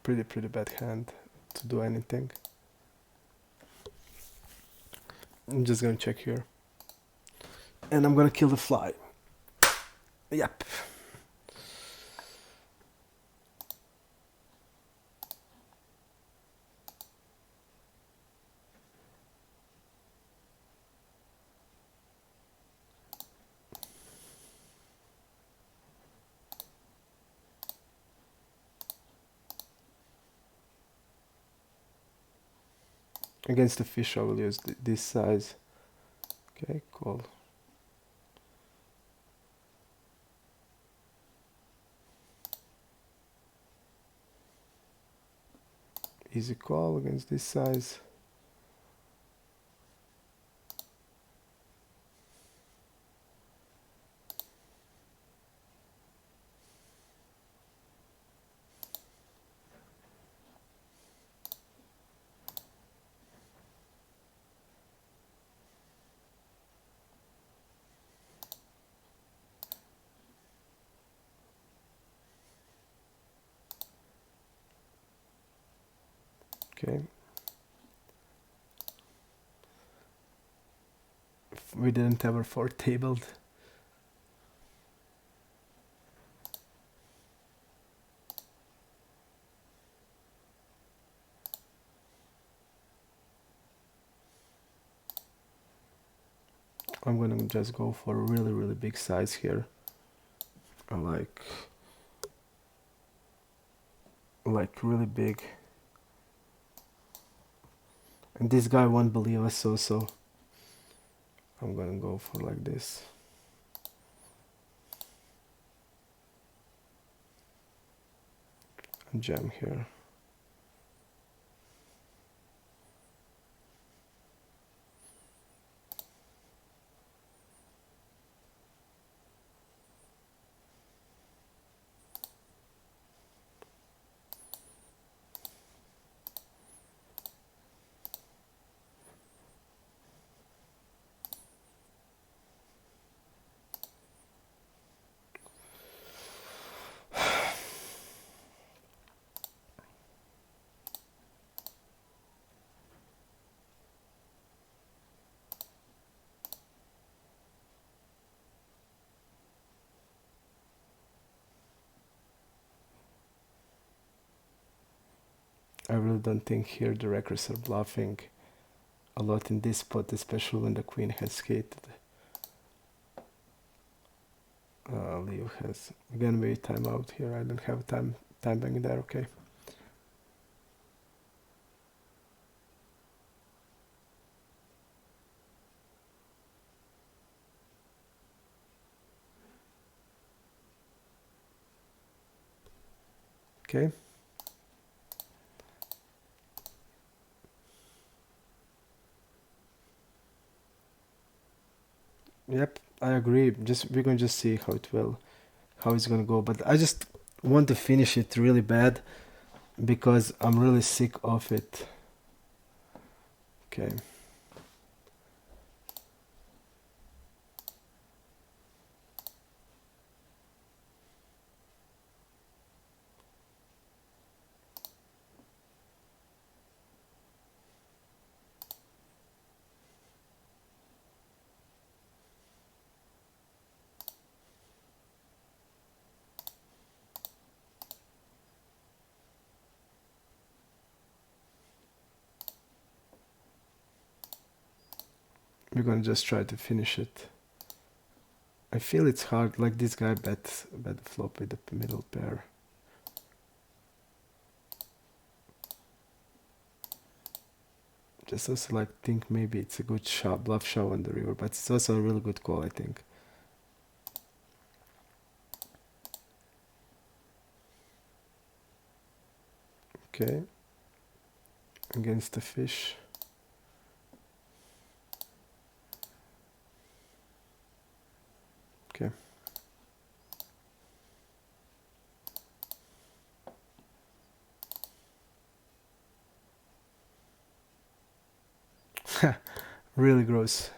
Pretty bad hand to do anything. I'm just gonna check here. And I'm gonna kill the fly. Yep. Against the fish, I will use this size. Okay, cool. Easy call against this size. Okay. We didn't have our 4 tabled. I'm gonna just go for a really big size here. I like really big. And this guy won't believe us, so I'm gonna go for like this. And jam here. don't think here the wreckers are bluffing a lot in this spot, especially when the queen has hit. Leo has again we time out here. I don't have time bank there. Okay. Okay. Yep, I agree. Just we're gonna just see how it's gonna go. But I just want to finish it really bad because I'm really sick of it. Okay. We're gonna just try to finish it. I feel it's hard, like this guy bet flop with the middle pair. Just also like think maybe it's a good shot, bluff shot on the river, but it's also a really good call, I think. Okay. Against the fish. Okay. Really gross.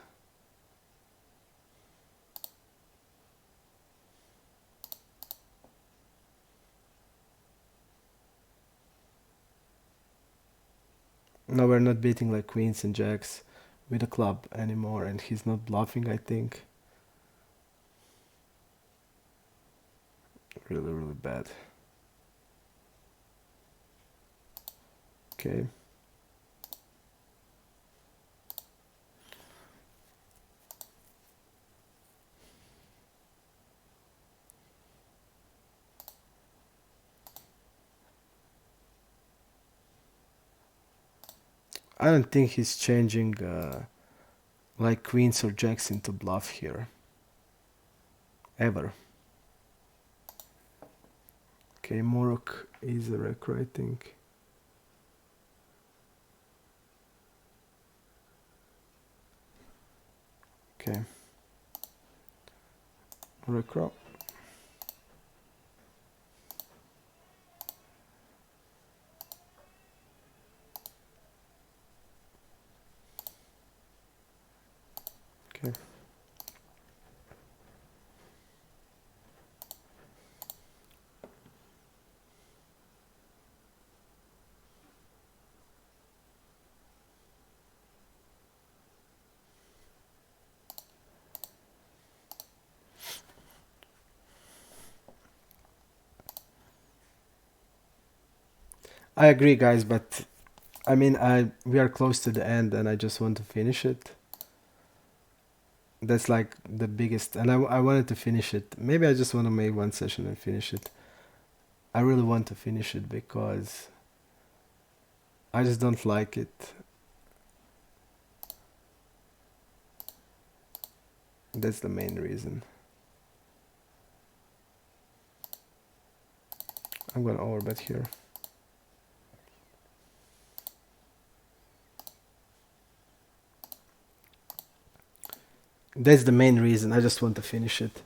Now we're not beating like queens and jacks with a club anymore, and he's not bluffing, I think. Really, really bad. Okay. I don't think he's changing like queens or jacks into bluff here. Ever. Okay, Morok is a wreck, I think. Okay. Recro. Okay. I agree, guys, but I mean, I we are close to the end, and I just want to finish it. That's like the biggest, and I wanted to finish it. Maybe I just want to make one session and finish it. I really want to finish it because I just don't like it. That's the main reason. I'm gonna overbet here. That's the main reason. I just want to finish it.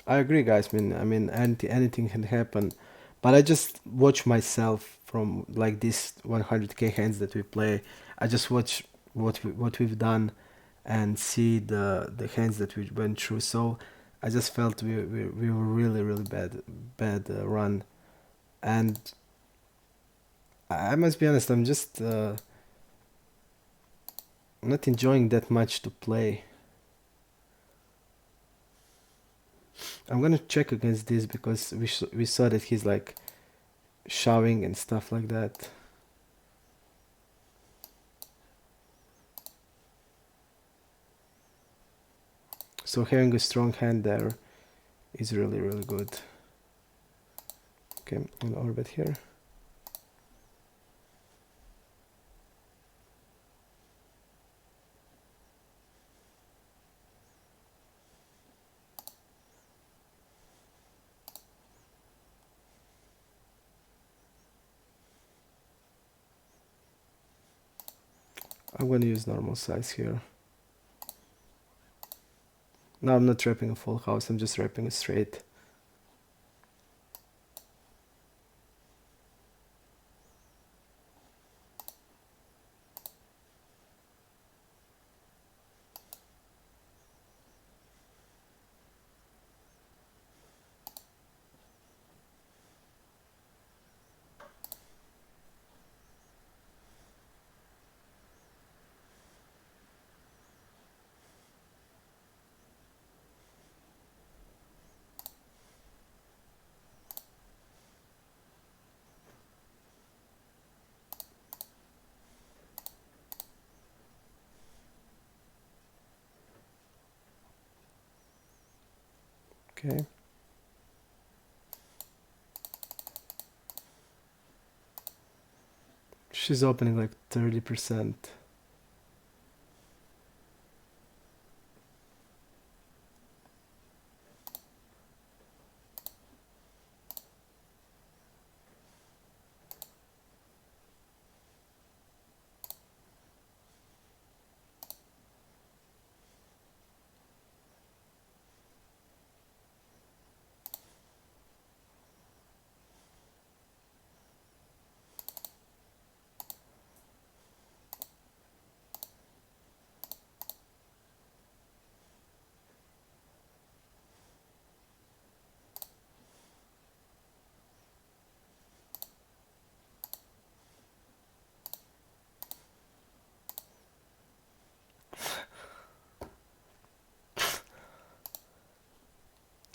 I agree, guys. I mean, anything can happen, but I just watch myself from like this 100k hands that we play. I just watch what we've done, and see the hands that we went through. So I just felt we were really bad run, and I must be honest, I'm just not enjoying that much to play. I'm gonna check against this because we saw that he's like shoving and stuff like that. So having a strong hand there is really good. Okay, I'm gonna orbit here. I'm gonna use normal size here. Now I'm not wrapping a full house, I'm just wrapping a straight. Okay. She's opening like 30%.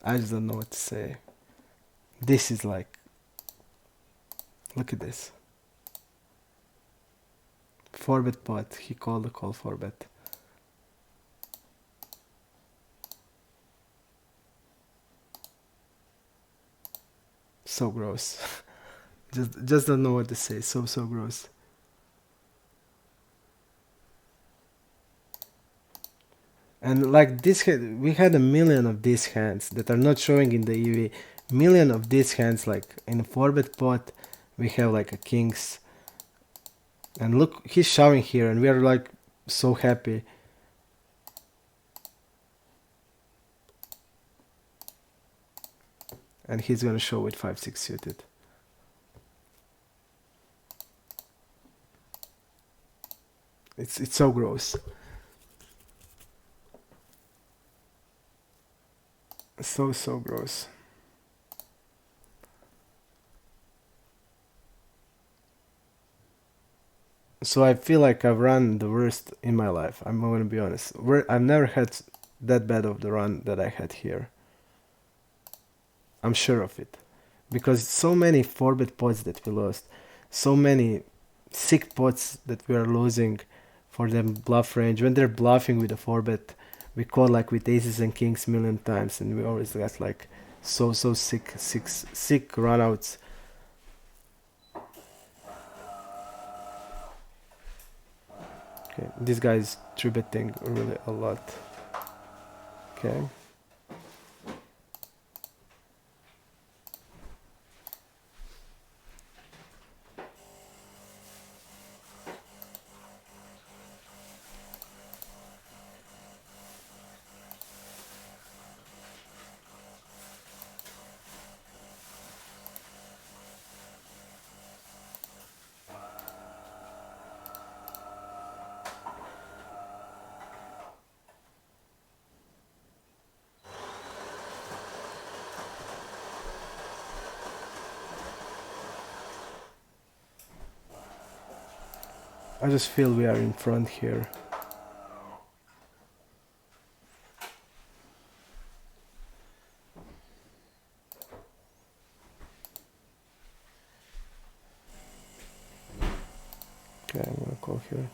I just don't know what to say. This is like, look at this. 4-bet pot, he called the call 4-bet. So gross. just don't know what to say. So gross. And like this, we had a million of these hands that are not showing in the EV. Million of these hands, like in a 4-bet pot, we have like a kings. And look, he's showing here, and we are like so happy. And he's gonna show with 5-6 suited. It's so gross. So gross. So I feel like I've run the worst in my life. I'm gonna be honest. I've never had that bad of the run that I had here. I'm sure of it. Because so many 4-bet pots that we lost. So many sick pots that we are losing for them bluff range. When they're bluffing with a 4-bet, we call like with aces and kings million times, and we always got like so sick runouts. Okay, this guy is 3-betting really a lot. Okay. I just feel we are in front here. Okay, I'm gonna call here.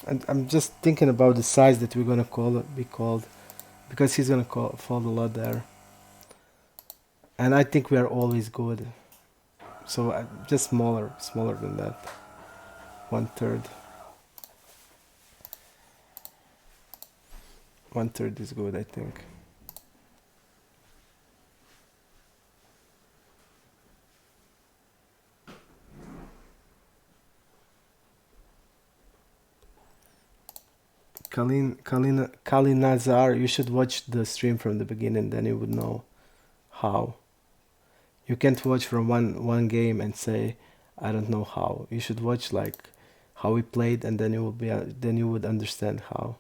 And I'm just thinking about the size that we're gonna be called, because he's gonna fold a lot there, and I think we are always good. So just smaller than that. 1/3. 1/3 is good, I think. Kalin Nazar, you should watch the stream from the beginning, then you would know how. You can't watch from one game and say, I don't know how. You should watch like how we played, and then then you would understand how.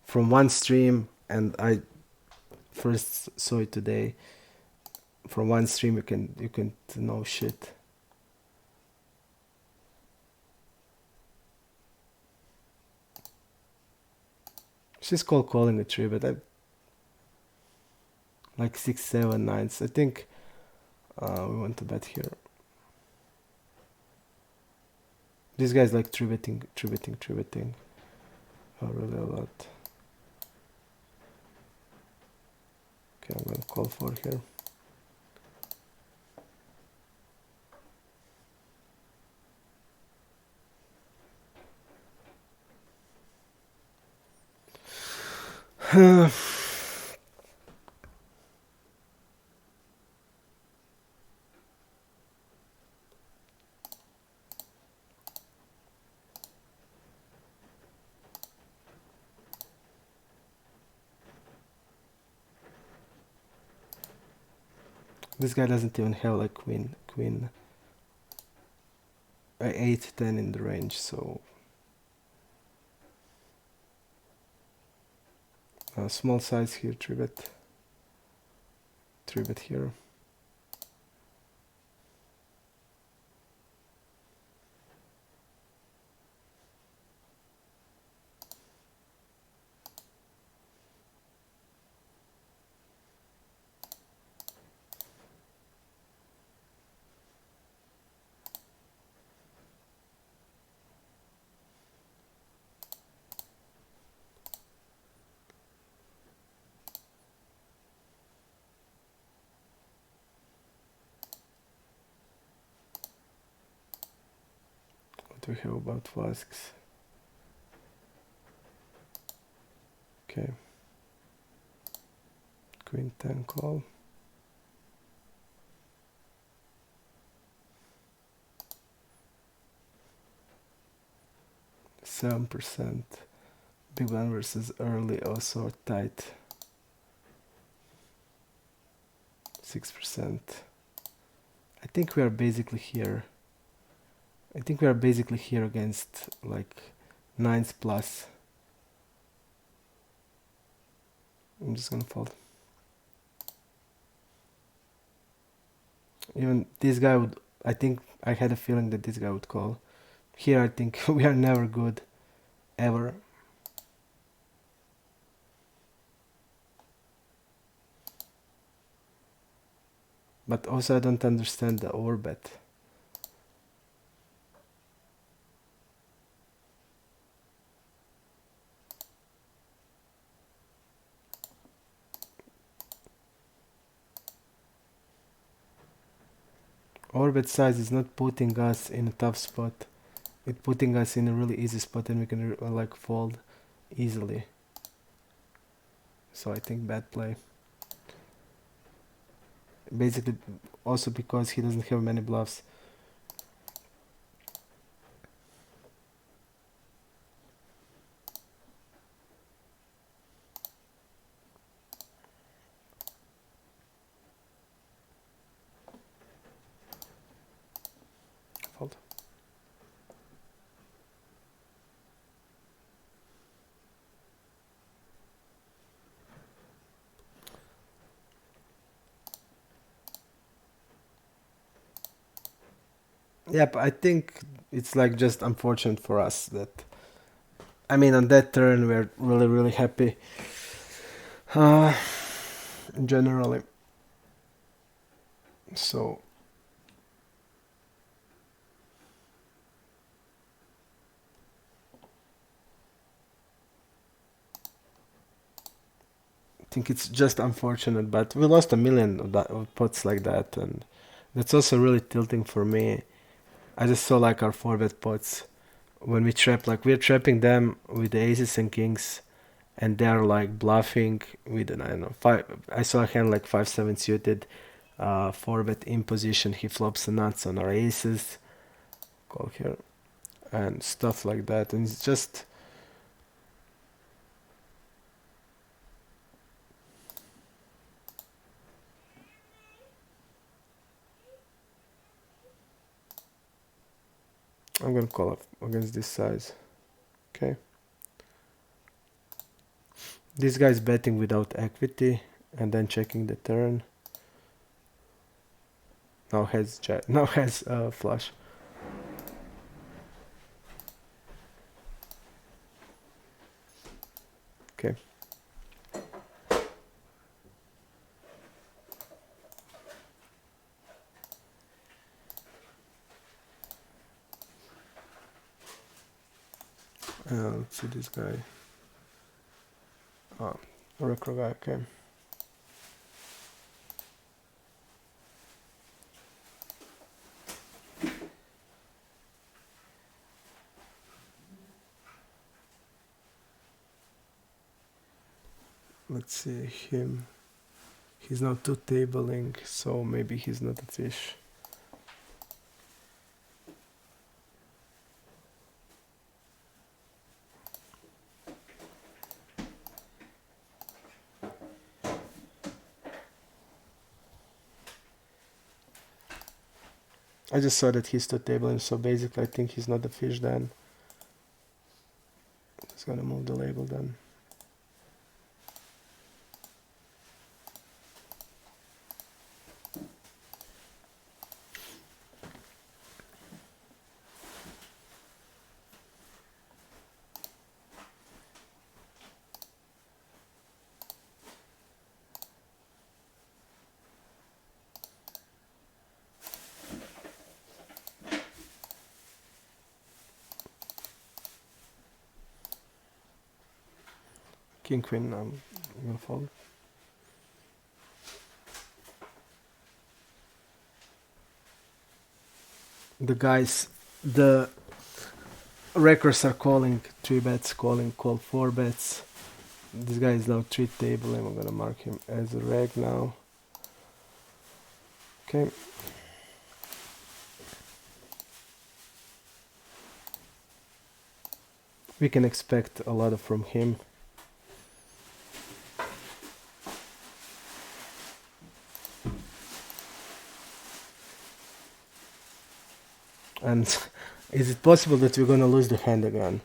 From one stream, and I first saw it today. From one stream, you can know shit. She's called calling a tree, but I like 6, 7, 9s. I think we want to bet here. These guys like tree betting. Oh, really a lot. Okay, I'm gonna call for here. This guy doesn't even have like queen 8, 10 in the range, so small size here, 3-bet here. What do we have about flasks? Okay, queen 10 call. %. Big blind versus early, also tight. 6%. I think we are basically here. I think we are basically here against like 9s plus. I'm just gonna fold. Even this guy would, I think I had a feeling that this guy would call. Here I think we are never good, ever. But also I don't understand the overbet. Overbet size is not putting us in a tough spot. It's putting us in a really easy spot, and we can like fold easily. So I think bad play. basically also because he doesn't have many bluffs. Fold. Yep, I think it's like just unfortunate for us that, I mean, on that turn we're really, really happy. Generally. So I think it's just unfortunate, but we lost a million of pots like that, and that's also really tilting for me. I just saw like our 4-bet pots when we trap, like we're trapping them with the aces and kings, and they're like bluffing with, I don't know, five. I saw a hand like 5-7 suited, 4-bet in position. He flops the nuts on our aces, call here, and stuff like that, and it's just. I'm gonna call up against this size. Okay. This guy's betting without equity and then checking the turn. Now has flush. Okay. Let's see this guy. Oh, Recro guy, okay. Let's see him. He's now two tabling, so maybe he's not a fish. I just saw that he's two tabling, so basically I think he's not a fish then. He's gonna move the label then. King Queen, I'm gonna fold. The records are calling 3-bets, call 4-bets. This guy is now 3 table, and I'm gonna mark him as a reg now. Okay. We can expect a lot from him. And is it possible that we're gonna lose the hand again?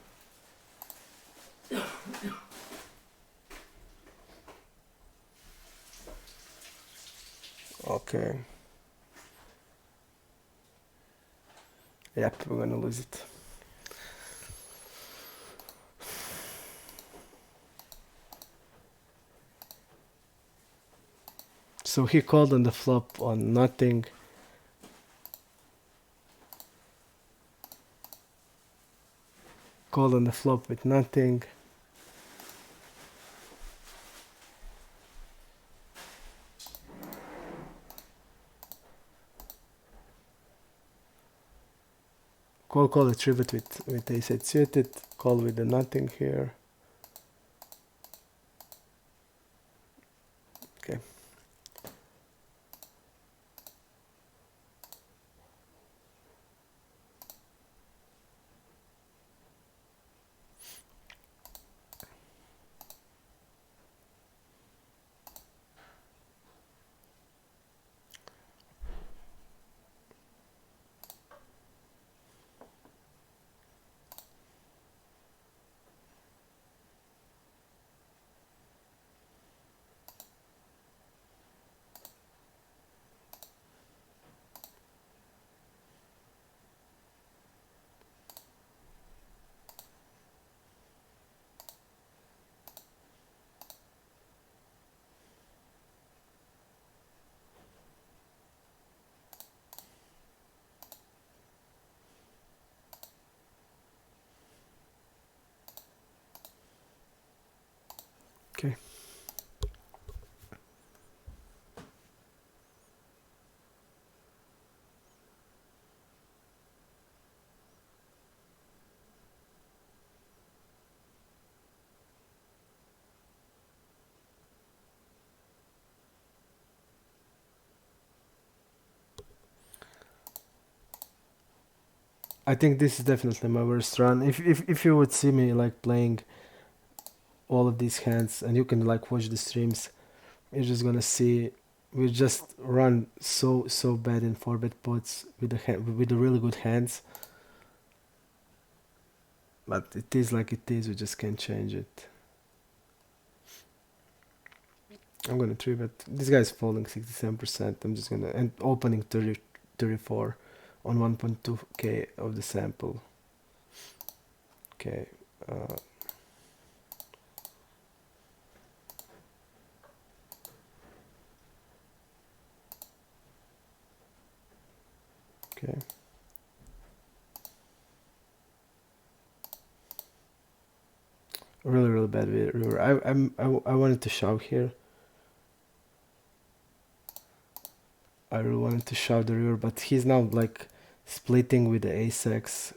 Okay. Yep, we're gonna lose it. So he called on the flop on nothing. Called on the flop with nothing. Call a 3-bet with ace-8 suited. Call with the nothing here. Okay. I think this is definitely my worst run. If you would see me like playing all of these hands, and you can like watch the streams, you're just gonna see we just run so bad in 4-bet pots with with the really good hands. But it is like it is. We just can't change it. I'm gonna 3-bet. This guy's folding 67%. I'm just gonna and opening 34 on 1.2k of the sample. Okay. Uh, okay. Really bad river. I wanted to shove here. I really wanted to shove the river, but he's now like splitting with the ace-x.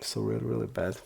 So really bad.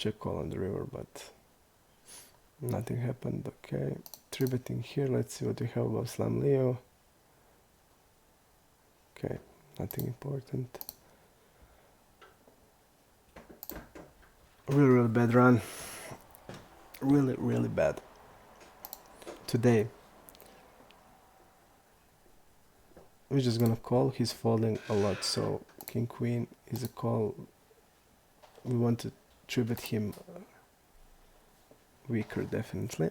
Check call on the river, but nothing happened. Okay. 3-betting here. Let's see what we have about Slam Leo. Okay. Nothing important. Really bad run. Really bad. Today. We're just gonna call. He's folding a lot, so King Queen is a call. We want to 3-bet him weaker, definitely.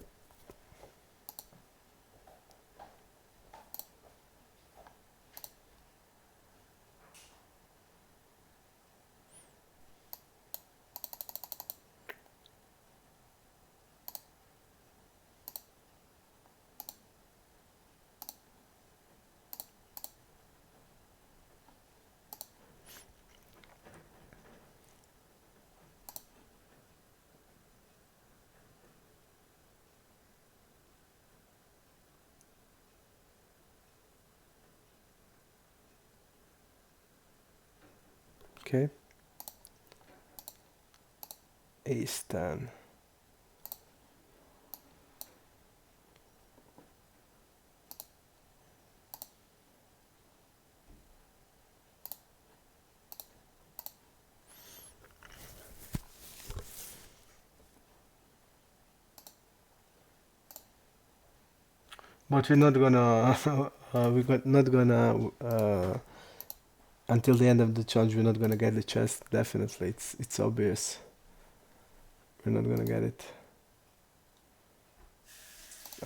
Okay. Ace 10. But we're not gonna not gonna until the end of the challenge we're not gonna get the chest. Definitely, it's obvious. We're not gonna get it.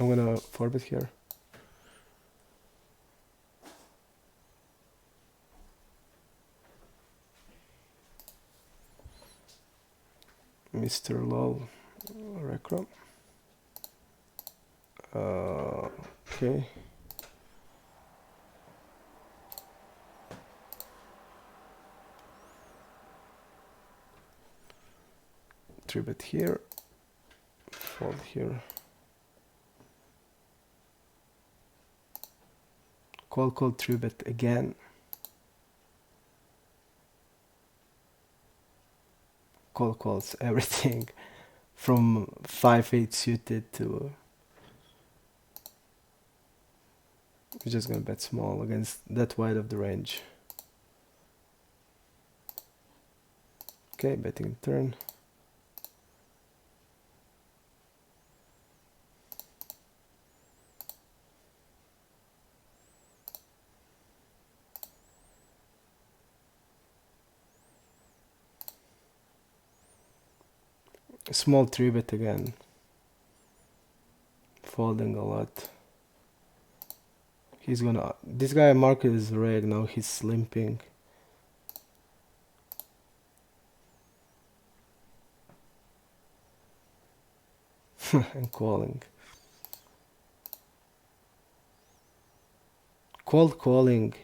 I'm gonna 4-bet here. Mr. Lol Recro. Okay. Three bet here. Fold here. Call 3-bet again. Calls everything from 5-8 suited to we're just gonna bet small against that wide of the range. Okay, betting turn. Small 3-bet again. Folding a lot. He's gonna... This guy market is red, now he's limping. And calling. Cold calling.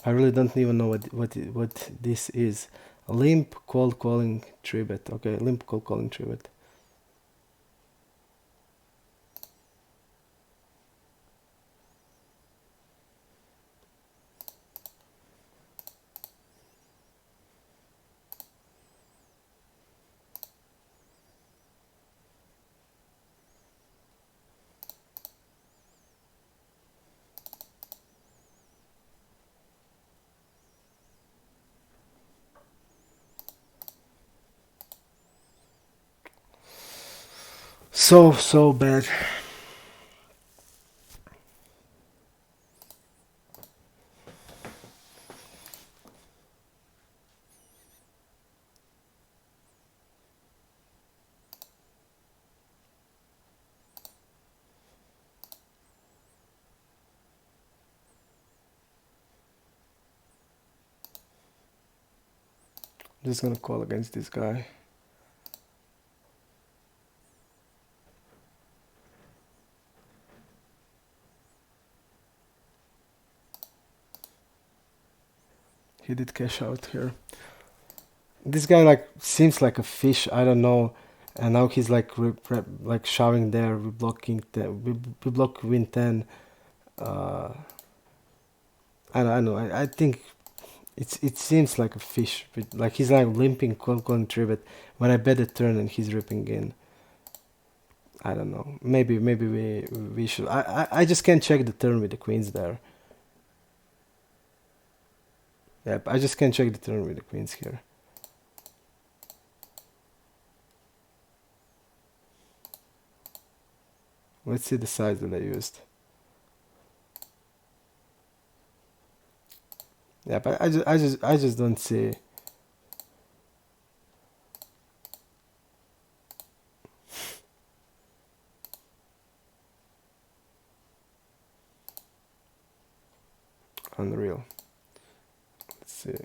I really don't even know what this is. Limp cold calling 3-bet. Okay, limp cold calling 3-bet. So bad. I'm just gonna call against this guy. He did cash out here. This guy like seems like a fish. I don't know. And now he's like like shoving there. We blocking. We block win 10. I don't know. I think it seems like a fish. But like he's like limping, calling 3-bet. When I bet the turn and he's ripping in. I don't know. Maybe we should. I just can't check the turn with the queens there. Yep, I just can't check the turn with the queens here. Let's see the size that I used. Yeah, but I just don't see. Unreal. Let's see.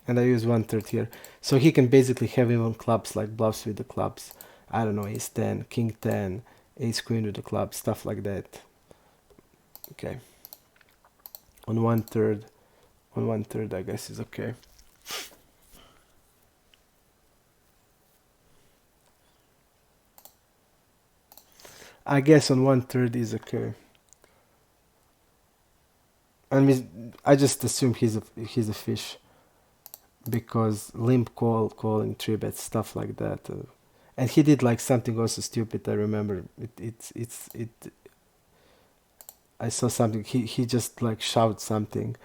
And I use 1/3 here. So he can basically have even clubs, like bluffs with the clubs. I don't know, ace 10, king 10, ace queen with the clubs, stuff like that. Okay. On 1/3, I guess is okay. I guess on 1/3 is okay. I just assume he's a fish because limp calling 3-bet stuff like that. And he did like something also stupid. I remember it. I saw something. He just like shouted something.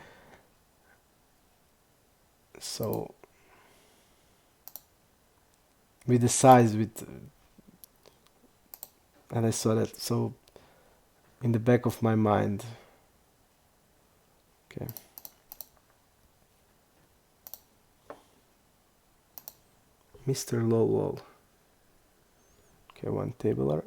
So with the size and I saw that. So in the back of my mind. Okay. Mr. Lowell. Okay, one tabler.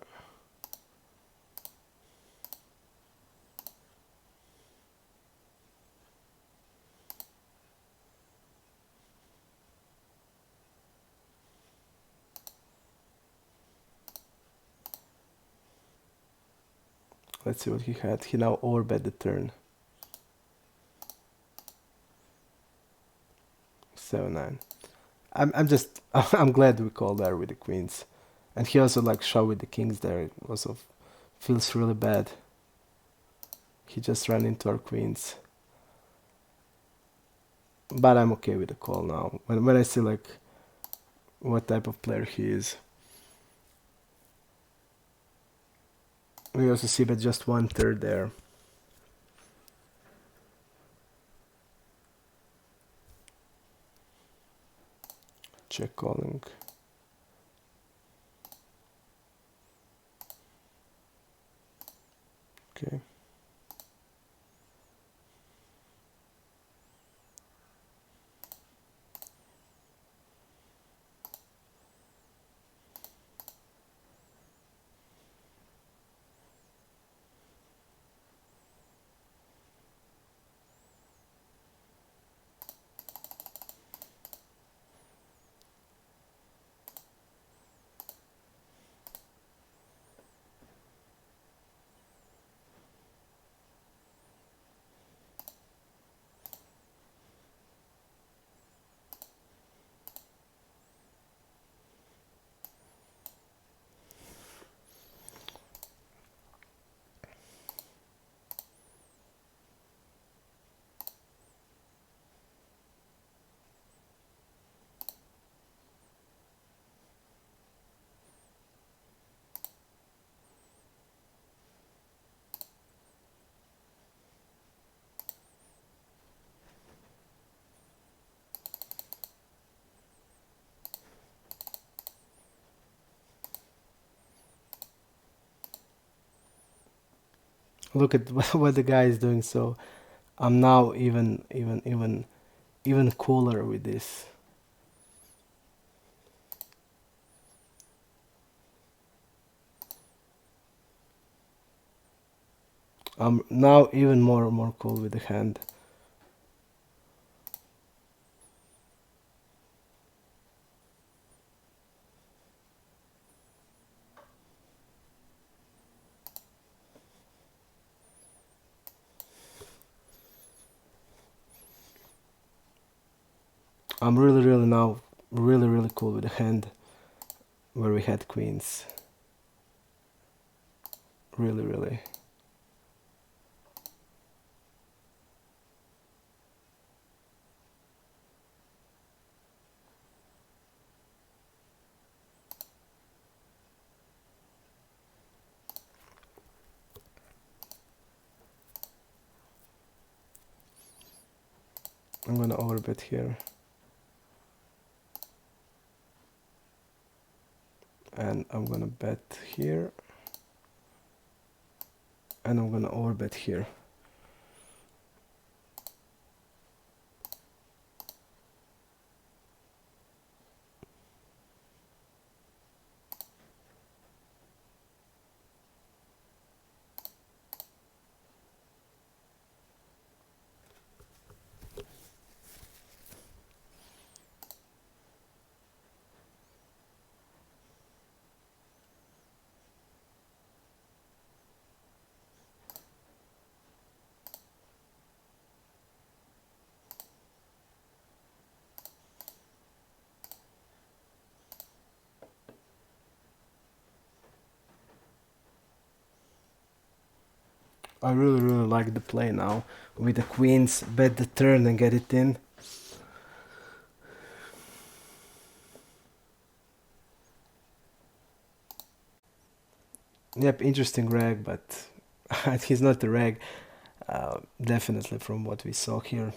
Let's see what he had. He now overbet the turn. 7-9. I'm just I'm glad we called there with the queens, and he also like shoved with the kings there. It also feels really bad. He just ran into our queens, but I'm okay with the call now. When I see like what type of player he is. We also see that just 1/3 there. check calling. Okay. Look at what the guy is doing. So I'm now even cooler with this. I'm now even more cool with the hand. I'm really now really cool with the hand where we had queens. Really. I'm gonna overbet here. And I'm gonna bet here. And I'm gonna overbet here. I really like the play now. With the queens, bet the turn and get it in. Yep, interesting rag, but he's not a rag. Definitely from what we saw here.